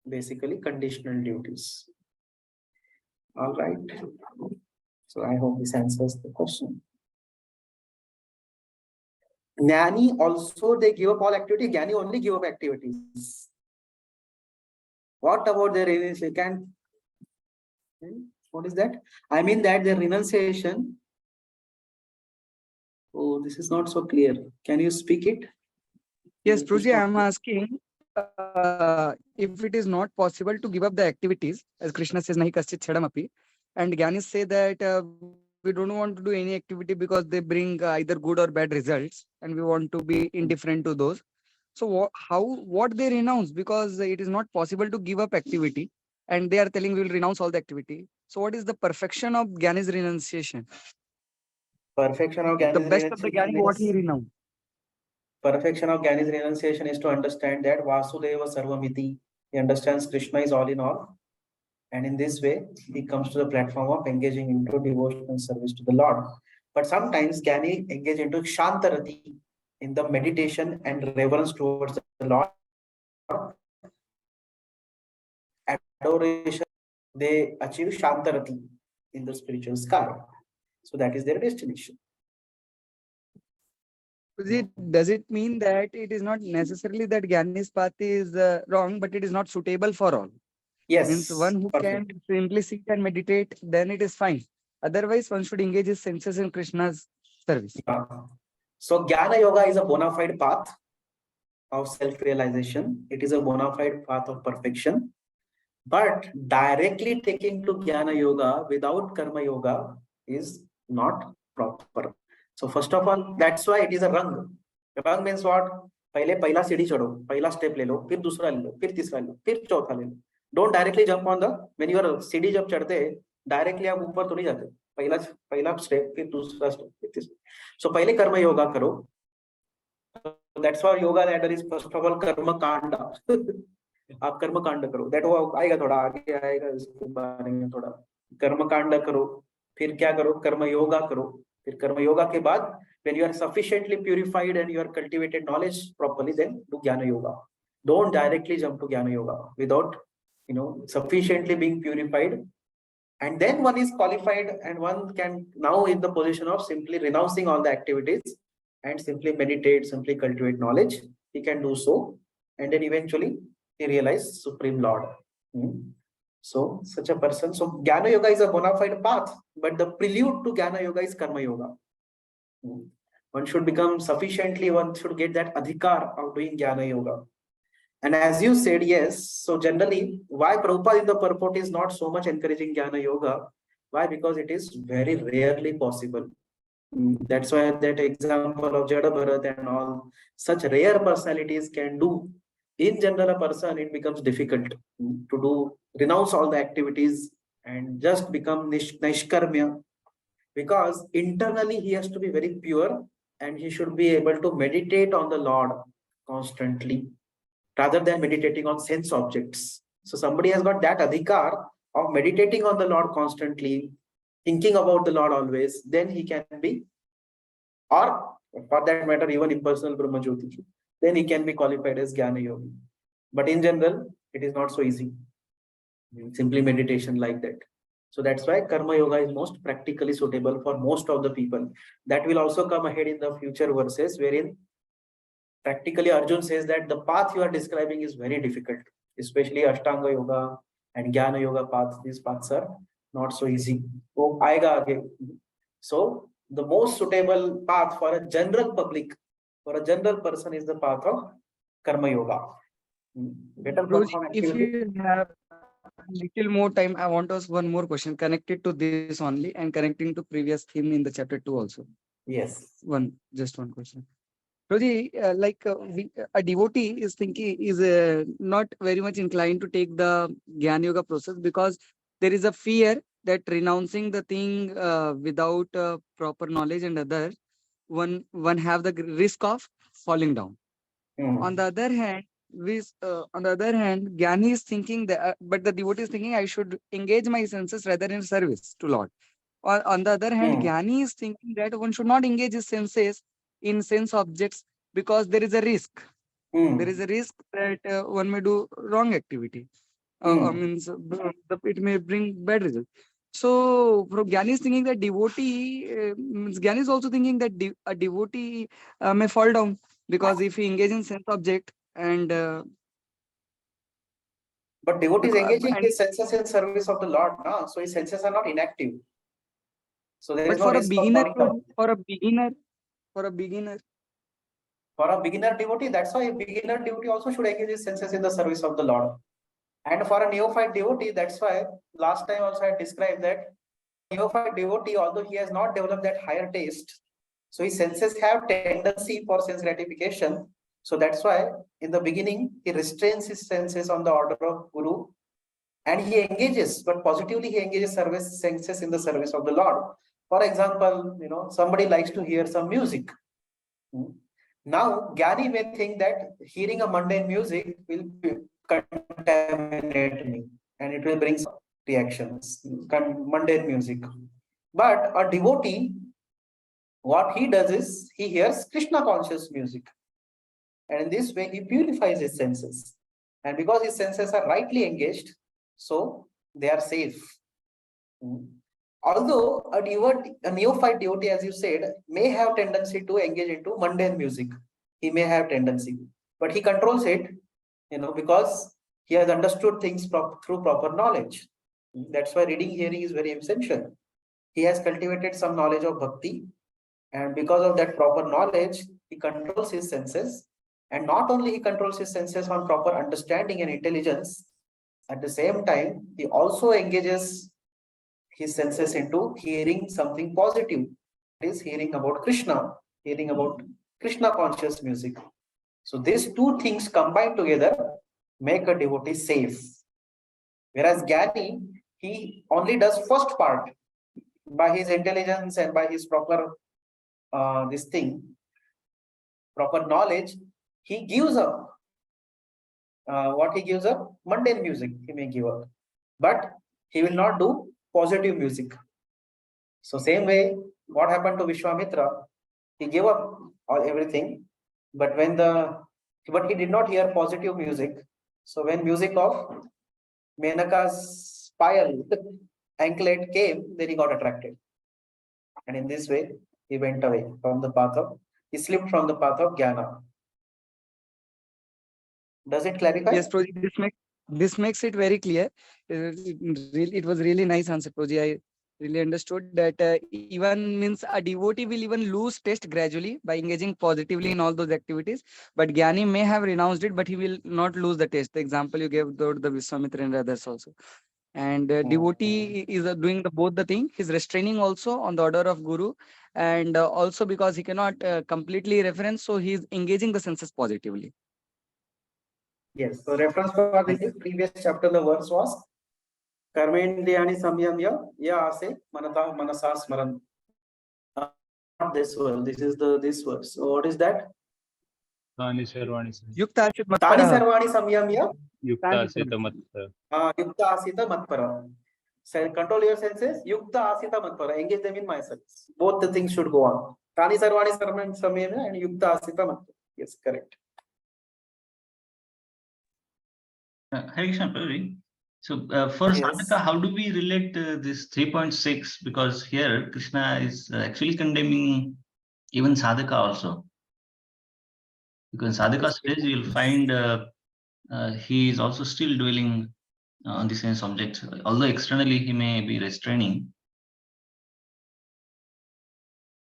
basically conditional duties. All right. So I hope this answers the question. Jnani also, they give up all activity. Jnani only give up activities. What about their renunciation? What is that? I mean that their renunciation. Oh, this is not so clear. Can you speak it? Yes, Pruji, I am asking if it is not possible to give up the activities, as Krishna says, Nahi kaschit chedamapi, and Gyanis say that we don't want to do any activity because they bring either good or bad results, and we want to be indifferent to those. So what they renounce, because it is not possible to give up activity, and they are telling we will renounce all the activity. So what is the perfection of Gyani's renunciation? Perfection of Gyani's The best of the Gyani, what he renounced. Perfection of Gyani's renunciation is to understand that Vasudeva Sarvamiti. He understands Krishna is all in all. And in this way, he comes to the platform of engaging into devotional service to the Lord. But sometimes Gyani engage into Shantarati, in the meditation and reverence towards the Lord. Adoration, they achieve Shantarati in the spiritual sky. So that is their destination. Does it mean that it is not necessarily that Gyani's path is wrong, but it is not suitable for all? Yes. Means one who perfect. can simply sit and meditate, then it is fine. Otherwise, one should engage his senses in Krishna's service. So Jnana Yoga is a bona fide path of self-realization. It is a bona fide path of perfection. But directly taking to Jnana Yoga without Karma Yoga is not proper. So first of all, that's why it is a rang. Rang means what? पहला सीढ़ी चढ़ो, पहला step ले लो, फिर दूसरा ले लो, फिर तीसरा ले लो, फिर चौथा ले लो. Don't directly jump on the, when you are सीढ़ी जब चढ़ते हैं, directly आप ऊपर तो नहीं जाते. पहला स्टेप, फिर दूसरा स्टेप, फिर तीसरा. So पहले कर्म योगा करो. That's why yoga ladder is first of all कर्म कांडा. आप कर्म कांड करो. That वो आएगा थोड़ा आगे आएगा इसके बारे में थोड़ा कर्म कांड करो, फिर क्या करो, कर्म योगा करो, फिर कर्म योगा के बाद when you are sufficiently purified and you are cultivated knowledge properly, then do jnana yoga. Don't directly jump to jnana yoga without sufficiently being purified, and then one is qualified and one can now in the position of simply renouncing all the activities and simply meditate, simply cultivate knowledge. He can do so, and then eventually he realizes Supreme Lord. So such a person, so Jnana Yoga is a bona fide path, but the prelude to Jnana Yoga is Karma Yoga. One should become sufficiently, one should get that adhikar of doing Jnana Yoga. And as you said, yes, so generally, why Prabhupada in the purport is not so much encouraging Jnana Yoga? Why? Because it is very rarely possible. That's why that example of Jada Bharat and all, such rare personalities can do. In general, a person, it becomes difficult to renounce all the activities and just become Nishkarmya, because internally he has to be very pure and he should be able to meditate on the Lord constantly rather than meditating on sense objects. So somebody has got that adhikar of meditating on the Lord constantly, thinking about the Lord always, then he can be, or for that matter, even impersonal Brahma Jyoti, then he can be qualified as Jnana Yogi. But in general, it is not so easy. Simply meditation like that. So that's why Karma Yoga is most practically suitable for most of the people. That will also come ahead in the future verses, wherein practically Arjun says that the path you are describing is very difficult, especially Ashtanga Yoga and Jnana Yoga paths. These paths are not so easy. So the most suitable path for a general public, for a general person, is the path of Karma Yoga. Better perform If activity. you have a little more time, I want to ask one more question connected to this only and connecting to previous theme in the chapter 2 also. Yes. Just one question. Roji, a devotee is thinking, is not very much inclined to take the Jnana Yoga process because there is a fear that renouncing the thing without proper knowledge and other, one have the risk of falling down. On the other hand, Jnani is thinking that, but the devotee is thinking, I should engage my senses rather in service to Lord. Or on the other hand, Jnani is thinking that one should not engage his senses in sense objects because there is a risk. There is a risk that one may do wrong activity. Means it may bring bad results. So, from Jnani is thinking that devotee, Jnani is also thinking that a devotee may fall down because if he engages in sense object and but devotee is engaging his senses in service of the Lord, no? So his senses are not inactive. So there is no risk of falling down. For a beginner devotee, that's why a beginner devotee also should engage his senses in the service of the Lord. And for a neophyte devotee, that's why last time also I described that neophyte devotee, although he has not developed that higher taste, so his senses have tendency for sense gratification. So that's why in the beginning, he restrains his senses on the order of Guru and he engages, but positively he engages senses in the service of the Lord. For example, somebody likes to hear some music. Now, Jnani may think that hearing a mundane music will contaminate me and it will bring some reactions, mundane music. But a devotee, what he does is he hears Krishna conscious music. And in this way, he purifies his senses. And because his senses are rightly engaged, so they are safe. Although a neophyte devotee, as you said, may have tendency to engage into mundane music. He may have tendency, but he controls it, because he has understood things through proper knowledge. That's why reading, hearing is very essential. He has cultivated some knowledge of Bhakti, and because of that proper knowledge, he controls his senses. And not only he controls his senses on proper understanding and intelligence, at the same time, he also engages his senses into hearing something positive. That is hearing about Krishna, hearing about Krishna conscious music. So these two things combined together make a devotee safe. Whereas Jnani, he only does first part by his intelligence and by his proper proper knowledge. He gives up what he gives up, mundane music he may give up, but he will not do positive music. So same way, what happened to Vishwamitra? He gave up everything, but he did not hear positive music. So when music of Menaka's pile anklet came, then he got attracted. And in this way, he went away from the path of, he slipped from the path of Jnana. Does it clarify? Yes, Proji, this makes it very clear. It was really nice answer, Proji. I really understood that even means a devotee will even lose taste gradually by engaging positively in all those activities. But Jnani may have renounced it, but he will not lose the taste. The example you gave the Vishwamitra and others also. And devotee is doing both the thing. He's restraining also on the order of Guru, and also because he cannot completely reference, so he's engaging the senses positively. Yes. So reference for this previous chapter, the verse was Karmendriyani samyamya ya ase manata manasa smaran. Not this verse. This is this verse. So what is that? Tani sarvani Yukta asit Tani matpara. sarvani samyamya yukta asita matta. yukta asita matpara. So control your senses. Yukta asita matpara. Engage them in my sense. Both the things should go on. Tani sarvani samyamya and yukta asita matpara. Yes, correct. Hare Krishna, Prabhuji. So for sadhaka, how do we relate this 3.6? Because here Krishna is actually condemning even sadhaka also. Because in sadhaka stage, you'll find he is also still dwelling on the same subject, although externally he may be restraining.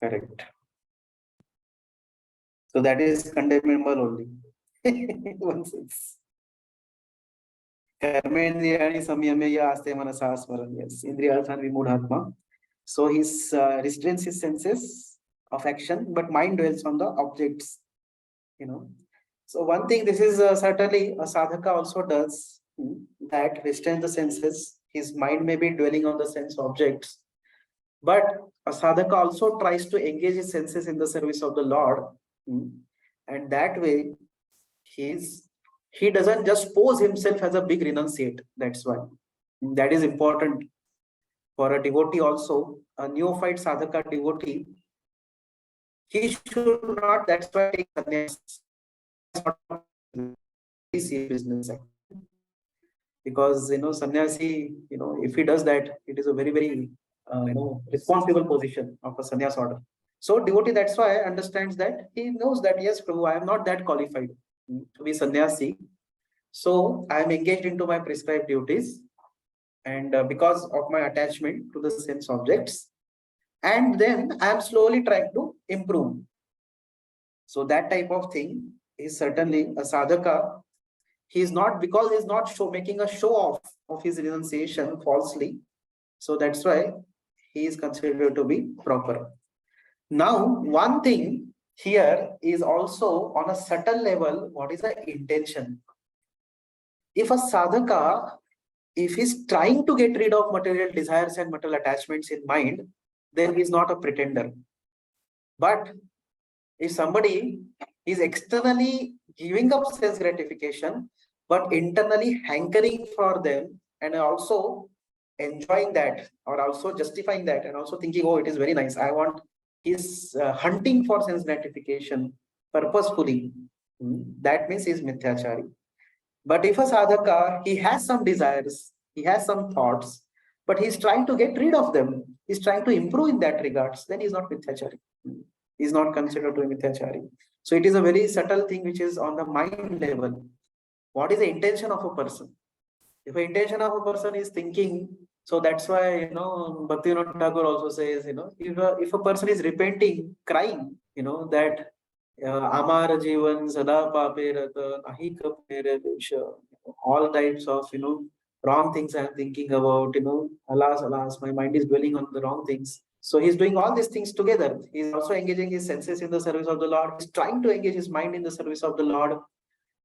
Correct. So that is condemnable only. 1.6. Karmendriyani samyamya aste manasa smaran. Yes, indriyathan vimudhatma. So he restrains his senses of action, but mind dwells on the objects. So one thing, this is certainly a sadhaka also does, that restrains the senses. His mind may be dwelling on the sense objects, but a sadhaka also tries to engage his senses in the service of the Lord, and that way he doesn't just pose himself as a big renunciate. That's why that is important for a devotee also, a neophyte sadhaka devotee. He should not, that's why, take sannyas. Business, because sannyasi, if he does that, it is a very, very responsible position of a sannyas order. So devotee, that's why understands that, he knows that, yes, Prabhu, I am not that qualified to be sannyasi, so I am engaged into my prescribed duties, and because of my attachment to the sense objects, and then I am slowly trying to improve. So that type of thing is certainly a sadhaka. He is not, because he is not making a show off of his renunciation falsely. So that's why he is considered to be proper. Now, one thing here is also on a subtle level, what is the intention? If a sadhaka, if he's trying to get rid of material desires and material attachments in mind, then he's not a pretender. But if somebody is externally giving up sense gratification, but internally hankering for them, and also enjoying that, or also justifying that, and also thinking, oh, it is very nice, I want, he's hunting for sense gratification purposefully, that means he's mithyachari. But if a sadhaka, he has some desires, he has some thoughts, but he's trying to get rid of them, he's trying to improve in that regards, then he's not mithyachari. He's not considered to be mithyachari. So it is a very subtle thing which is on the mind level. What is the intention of a person? If the intention of a person is thinking, so that's why, Bhakti Thakur also says, if a person is repenting, crying, that Amar Jivan Sada Pape Rata Nahi Kapere Desha, all types of, wrong things I'm thinking about, alas, alas, my mind is dwelling on the wrong things. So he's doing all these things together. He's also engaging his senses in the service of the Lord. He's trying to engage his mind in the service of the Lord.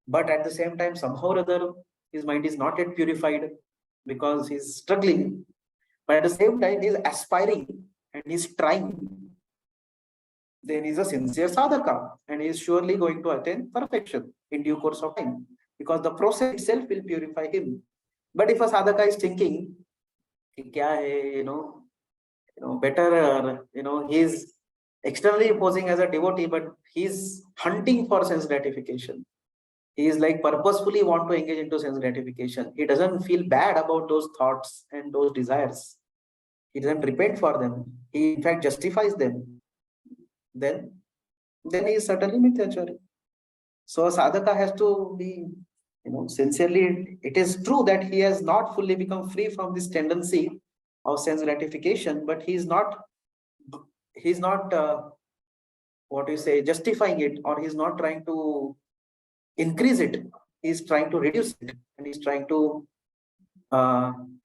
But at the same time, somehow or other, his mind is not yet purified because he's struggling. But at the same time, he's aspiring and he's trying. Then he's a sincere sadhaka, and he is surely going to attain perfection in due course of time, because the process itself will purify him. But if a sadhaka is thinking, कि क्या है, better, he's externally posing as a devotee, but he's hunting for sense gratification. He is like purposefully want to engage into sense gratification. He doesn't feel bad about those thoughts and those desires. He doesn't repent for them. He in fact justifies them. Then he is certainly mithyachari. So a sadhaka has to be, sincerely. It is true that he has not fully become free from this tendency of sense gratification, but he's not what you say, justifying it, or he's not trying to increase it. He's trying to reduce it, and he's trying to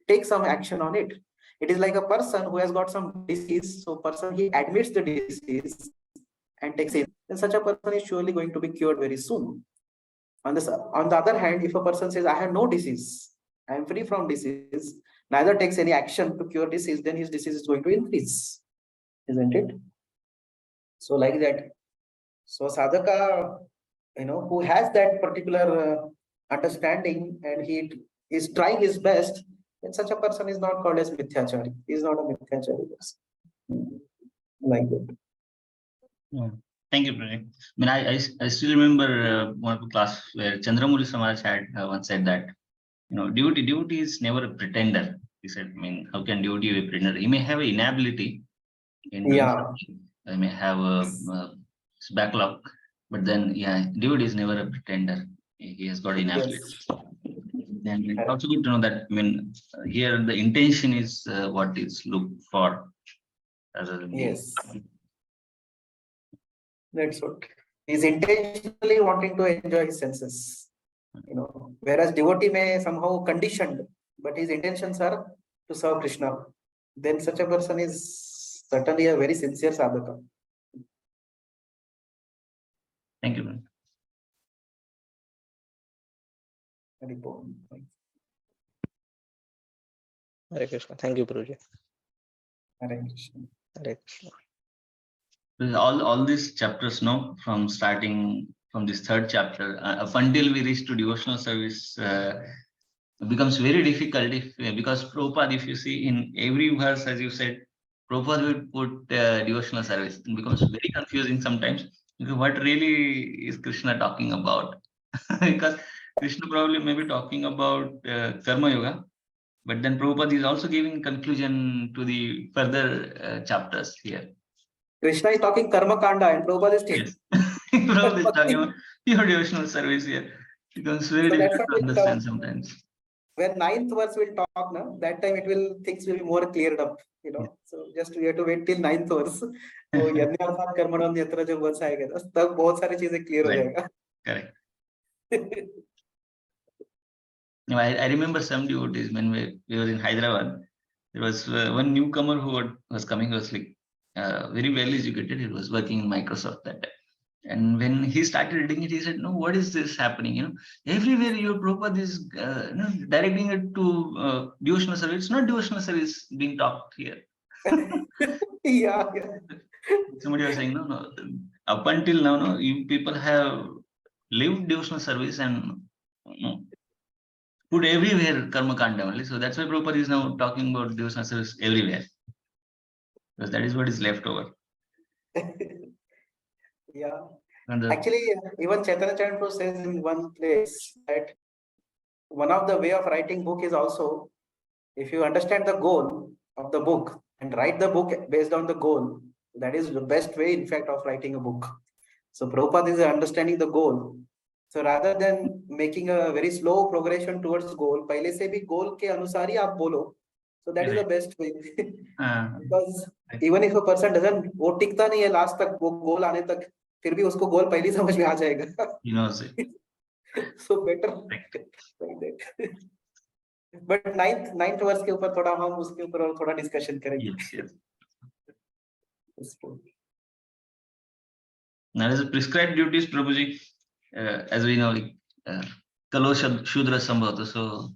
take some action on it. It is like a person who has got some disease. So person, he admits the disease and takes it. Then such a person is surely going to be cured very soon. On the other hand, if a person says, I have no disease, I am free from disease, neither takes any action to cure disease, then his disease is going to increase, isn't it? So like that. So sadhaka, who has that particular understanding, and he is trying his best, then such a person is not called as mithyachari. He is not a mithyachari person. Like that. Yeah. Thank you, Pranay. I still remember one of the class where Chandramuli Samaraj had once said that, devotee is never a pretender. He said, how can devotee be a pretender? He may have an inability in doing something. He may have a backlog, but then, devotee is never a pretender. He has got inability. And it's also good to know that, here the intention is what is looked for. Yes. That's what. He's intentionally wanting to enjoy his senses. Whereas devotee may somehow conditioned, but his intentions are to serve Krishna. Then such a person is certainly a very sincere sadhaka. Thank you. Hare Krishna. Thank you, Guruji. Hare Krishna. Hare Krishna. All these chapters, from starting from this third chapter up until we reach to devotional service, becomes very difficult because Prabhupada, if you see in every verse, as you said, Prabhupada would put devotional service. It becomes very confusing sometimes. What really is Krishna talking about? Because Krishna probably may be talking about Karma Yoga, but then Prabhupada is also giving conclusion to the further chapters here. Krishna is talking Karma Kanda and Prabhupada is Yes. Prabhupada is talking about pure devotional service here. It becomes very difficult to understand sometimes. When 9th verse will talk, that time things will be more cleared up. So just we have to wait till 9th verse. So यज्ञार्थान कर्मणाम यत्र जब वर्ष आएगा तब बहुत सारी चीजें clear हो जाएगा. Correct. I remember some devotees when we were in Hyderabad. There was one newcomer who was coming. He was like very well educated. He was working in Microsoft that time. And when he started reading it, he said, "No, what is this happening? Everywhere your Prabhupada is directing it to devotional service. It's not devotional service being talked here." Yeah. Somebody was saying, no. Up until now, you people have lived devotional service and put everywhere karma kanda only. So that's why Prabhupada is now talking about devotional service everywhere, because that is what is left over. Yeah. Actually, even Chaitanya Chaitanya says in one place that one of the way of writing book is also, if you understand the goal of the book and write the book based on the goal, that is the best way, in fact, of writing a book. So Prabhupada is understanding the goal. So rather than making a very slow progression towards goal, पहले से भी goal के अनुसार ही आप बोलो. So that is the best way. Because even if a person doesn't, वो टिकता नहीं है last तक, वो goal आने तक, फिर भी उसको goal पहले समझ में आ जाएगा. He knows it. So better like that. But ninth verse के ऊपर थोड़ा हम उसके ऊपर और थोड़ा discussion करेंगे. Yes. Now, as a prescribed duties, Prabhuji, as we know, Kalo Shudra Sambhata, so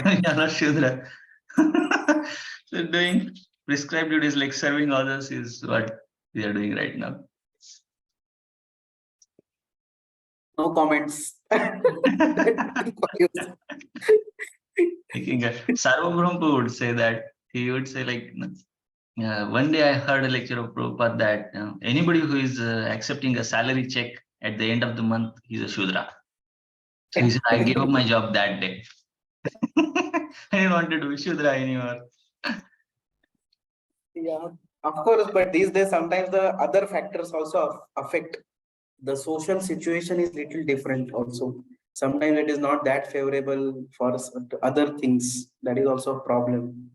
we are not Shudra. So doing prescribed duties like serving others is what we are doing right now. No comments. Sarvabhauma would say that he would say like, one day I heard a lecture of Prabhupada that anybody who is accepting a salary check at the end of the month, he's a Shudra. So he said, I gave up my job that day. I didn't want to do Shudra anymore. Yeah, of course, but these days sometimes the other factors also affect. The social situation is little different also. Sometimes it is not that favorable for other things. That is also a problem.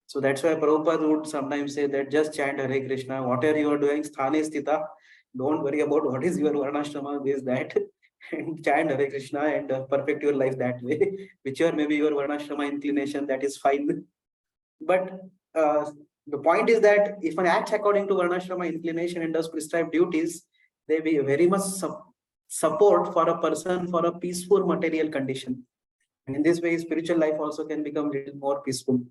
So that's why Prabhupada would sometimes say that just chant Hare Krishna, whatever you are doing, sthane sthita, don't worry about what is your varnashrama, this, that, and chant Hare Krishna and perfect your life that way. Whichever maybe your varnashrama inclination, that is fine. But the point is that if one acts according to varnashrama inclination and does prescribed duties, they be very much support for a person for a peaceful material condition. And in this way, spiritual life also can become little more peaceful.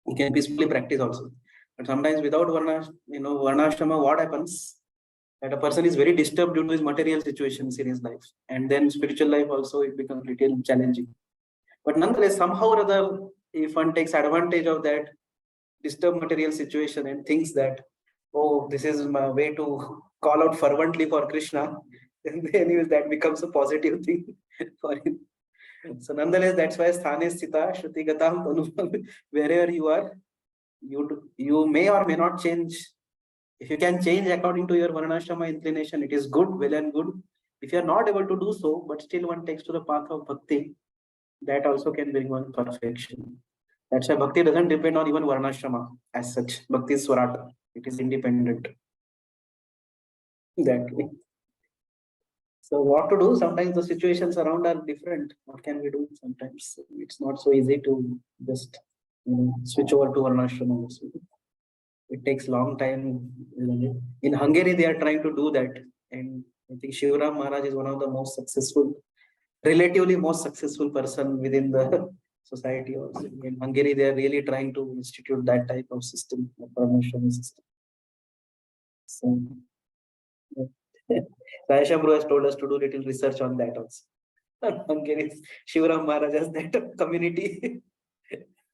You can peacefully practice also. But sometimes without varnashrama, what happens? That a person is very disturbed due to his material situations in his life. And then spiritual life also, it becomes little challenging. But nonetheless, somehow or other, if one takes advantage of that disturbed material situation and thinks that, oh, this is my way to call out fervently for Krishna, then anyways, that becomes a positive thing for him. So nonetheless, that's why sthane sthita shruti gatam tanupam, wherever you are, you may or may not change. If you can change according to your varnashrama inclination, it is good, well and good. If you are not able to do so, but still one takes to the path of bhakti, that also can bring one perfection. That's why bhakti doesn't depend on even varnashrama as such. Bhakti is swarata. It is independent. That way. So what to do? Sometimes the situations around are different. What can we do? Sometimes it's not so easy to just switch over to varnashrama. It takes long time. In Hungary, they are trying to do that. And I think Shivram Maharaj is one of the most successful, relatively most successful person within the society also. In Hungary, they are really trying to institute that type of system, a promotion system. So, Raisha Bro has told us to do little research on that also. Hungary, Shivram Maharaj has that community,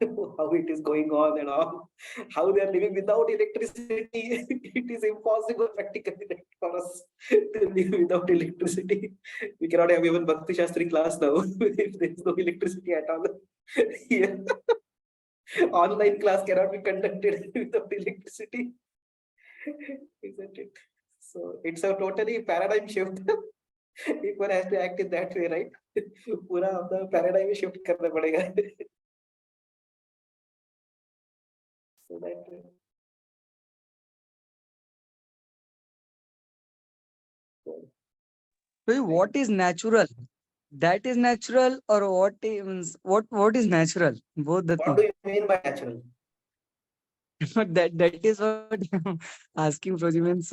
how it is going on and all, how they are living without electricity. It is impossible practically for us to live without electricity. We cannot have even Bhakti Shastri class now if there is no electricity at all. Yeah. Online class cannot be conducted without electricity. Isn't it? So it's a totally paradigm shift. If one has to act in that way, right? पूरा अपना paradigm shift करना पड़ेगा. So that way. So what is natural? That is natural, or what is natural? Both the What do you mean by natural? that is what I'm asking. Proji means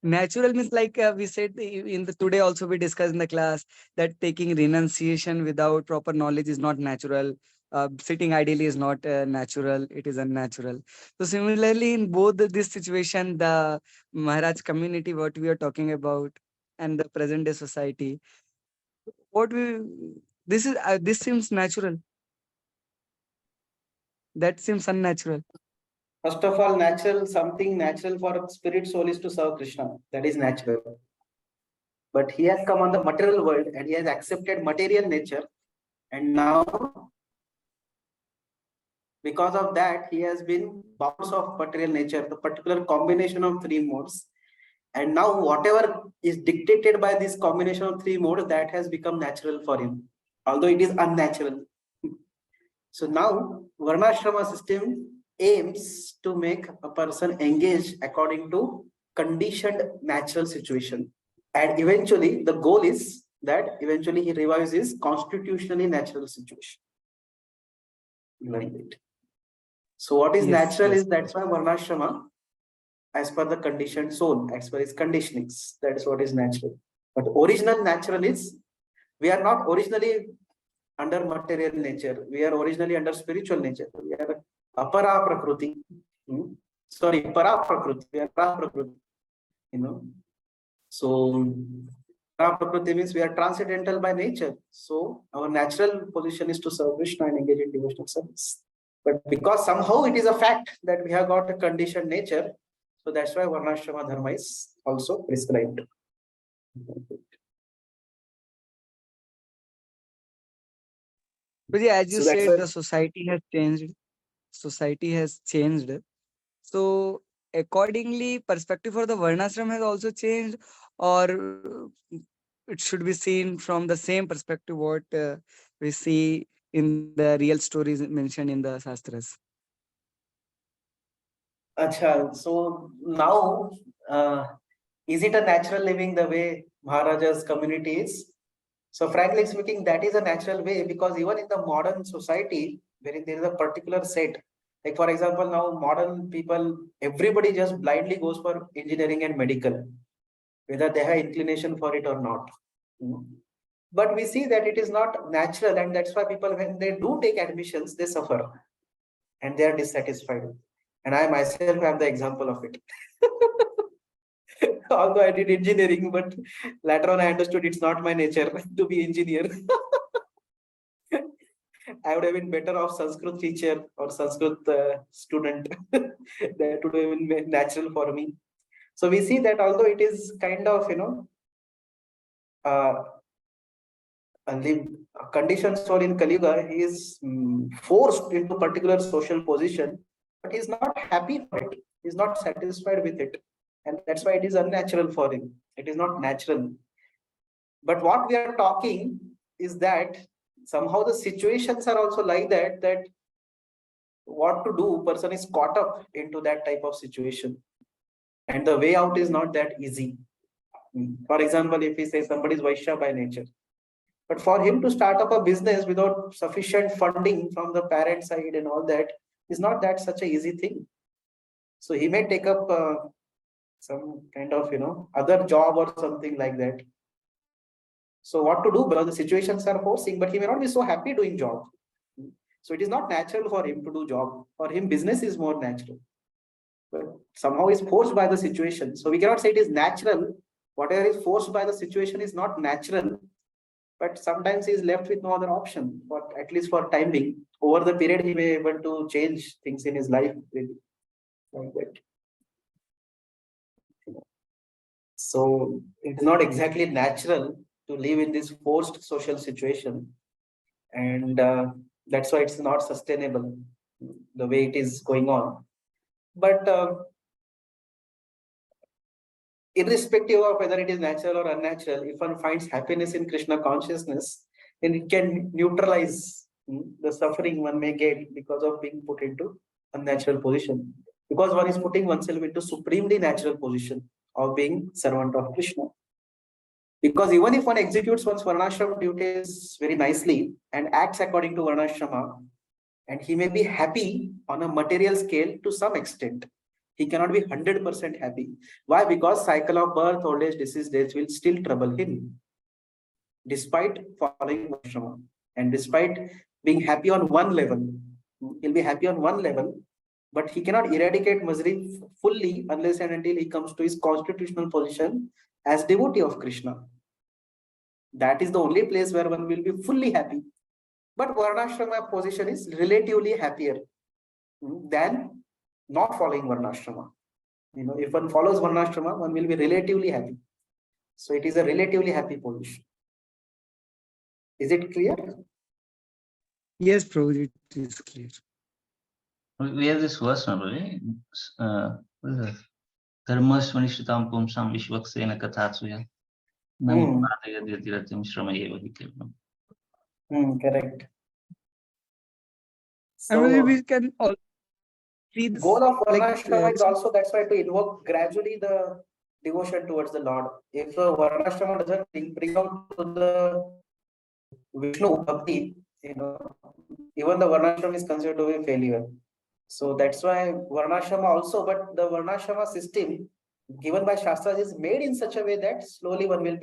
natural means like we said in the today also we discussed in the class that taking renunciation without proper knowledge is not natural. Sitting ideally is not natural, it is unnatural. So similarly in both this situation, the Maharaj community, what we are talking about, and the present day society, what we this seems natural, that seems unnatural. First of all, something natural for spirit soul is to serve Krishna. That is natural. But he has come on the material world and he has accepted material nature. And now, because of that, he has been bounds of material nature, the particular combination of three modes. And now whatever is dictated by this combination of three modes, that has become natural for him, although it is unnatural. So now Varnashrama system aims to make a person engage according to conditioned natural situation. And eventually the goal is that eventually he revives his constitutionally natural situation. Like that. So what is natural is that's why Varnashrama, as per the conditioned soul, as per his conditionings, that is what is natural. But original natural is, we are not originally under material nature. We are originally under spiritual nature. We are apara prakruti. Sorry, para prakruti. We are para prakruti. So para prakruti means we are transcendental by nature. So our natural position is to serve Krishna and engage in devotional service. But because somehow it is a fact that we have got a conditioned nature, so that's why Varnashrama Dharma is also prescribed. Guruji, as you So that's said, why, the society has changed. Society has changed. So accordingly, perspective for the Varnashram has also changed, or it should be seen from the same perspective what we see in the real stories mentioned in the Shastras. Acha, so now, is it a natural living the way Maharaja's community is? So frankly speaking, that is a natural way, because even in the modern society, wherein there is a particular set, like for example, now modern people, everybody just blindly goes for engineering and medical, whether they have inclination for it or not. But we see that it is not natural, and that's why people, when they do take admissions, they suffer and they are dissatisfied. And I myself am the example of it. Although I did engineering, but later on I understood it's not my nature to be engineer. I would have been better off Sanskrit teacher or Sanskrit student. That would have been natural for me. So we see that although it is kind of, a conditioned soul in Kali Yuga, he is forced into particular social position, but he is not happy for it. He is not satisfied with it. And that's why it is unnatural for him. It is not natural. But what we are talking is that somehow the situations are also like that, that what to do, person is caught up into that type of situation. And the way out is not that easy. For example, if we say somebody is Vaishya by nature, but for him to start up a business without sufficient funding from the parent side and all that is not that such a easy thing. So he may take up some kind of, other job or something like that. So what to do, because the situations are forcing, but he may not be so happy doing job. So it is not natural for him to do job. For him, business is more natural. But somehow is forced by the situation. So we cannot say it is natural. Whatever is forced by the situation is not natural. But sometimes he is left with no other option, but at least for time being. Over the period, he may be able to change things in his life. Like that. So it's not exactly natural to live in this forced social situation. And that's why it's not sustainable the way it is going on. But irrespective of whether it is natural or unnatural, if one finds happiness in Krishna consciousness, then it can neutralize the suffering one may get because of being put into unnatural position. Because one is putting oneself into supremely natural position of being servant of Krishna. Because even if one executes one's Varnashrama duties very nicely and acts according to Varnashrama, and he may be happy on a material scale to some extent, he cannot be 100% happy. Why? Because cycle of birth, old age, disease, death will still trouble him, despite following Varnashrama. And despite being happy on one level, he'll be happy on one level, but he cannot eradicate misery fully unless and until he comes to his constitutional position as devotee of Krishna. That is the only place where one will be fully happy. But Varnashrama position is relatively happier than not following Varnashrama. If one follows Varnashrama, one will be relatively happy. So it is a relatively happy position. Is it clear? Yes, Prabhu, it is clear. We have this verse, no, what is that? Dharmas vanishritam pumsam vishvaksena kathatsuya. Correct. And So we can also see this, goal of like Varnashrama is also, that's why, to invoke gradually the devotion towards the Lord. If the Varnashrama doesn't bring out to the Vishnu Bhakti, even the Varnashrama is considered to be a failure. So that's why Varnashrama also, but the Varnashrama system given by Shastras is made in such a way that slowly one will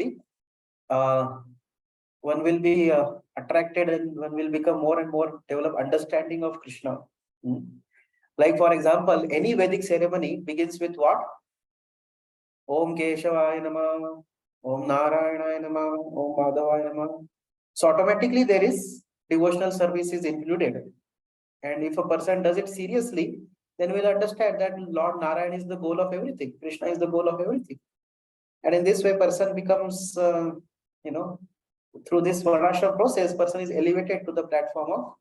be attracted, and one will become more and more develop understanding of Krishna. Like for example, any Vedic ceremony begins with what? Om Keshavaya Namah, Om Narayana Namah, Om Madhavaya Namah. So automatically there is devotional service is included. And if a person does it seriously, then we'll understand that Lord Narayan is the goal of everything. Krishna is the goal of everything. And in this way, person becomes, through this Varnashram process, person is elevated to the platform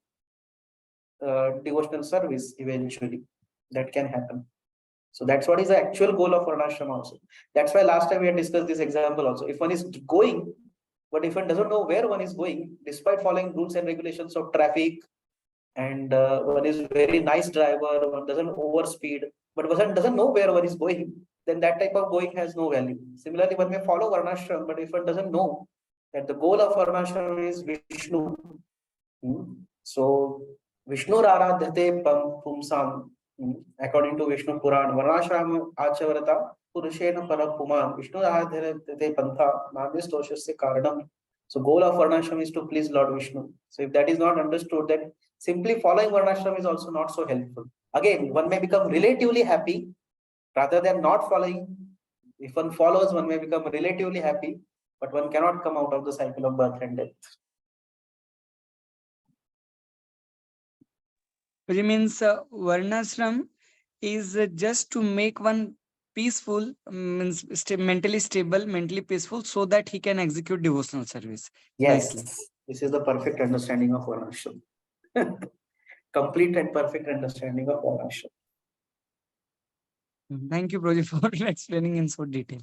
of devotional service eventually. That can happen. So that's what is the actual goal of Varnashram also. That's why last time we had discussed this example also. If one is going, but if one doesn't know where one is going, despite following rules and regulations of traffic, and one is very nice driver, one doesn't overspeed, but one doesn't know where one is going, then that type of going has no value. Similarly, one may follow Varnashram, but if one doesn't know that the goal of Varnashram is Vishnu, so Vishnu Aradhyate Pumsam, according to Vishnu Puran, Varnashram Achavarata Purushena Parapuman, Vishnu Aradhyate Pantha, Nandistoshyasya Karanam. So goal of Varnashram is to please Lord Vishnu. So if that is not understood, then simply following Varnashram is also not so helpful. Again, one may become relatively happy rather than not following. If one follows, one may become relatively happy, but one cannot come out of the cycle of birth and death. Which means Varnashram is just to make one peaceful, means mentally stable, mentally peaceful, so that he can execute devotional service. Yes, Nicely. this is the perfect understanding of Varnashram. Complete and perfect understanding of Varnashram. Thank you, Prabhuji, for explaining in so detail.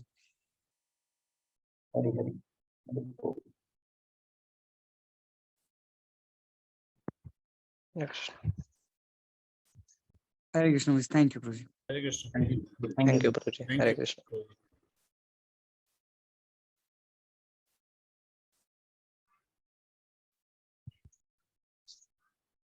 Hari Hari. Next. Hare Krishna. Thank you, Prabhuji. Hare Krishna. Thank you, Prabhuji. Hare Krishna.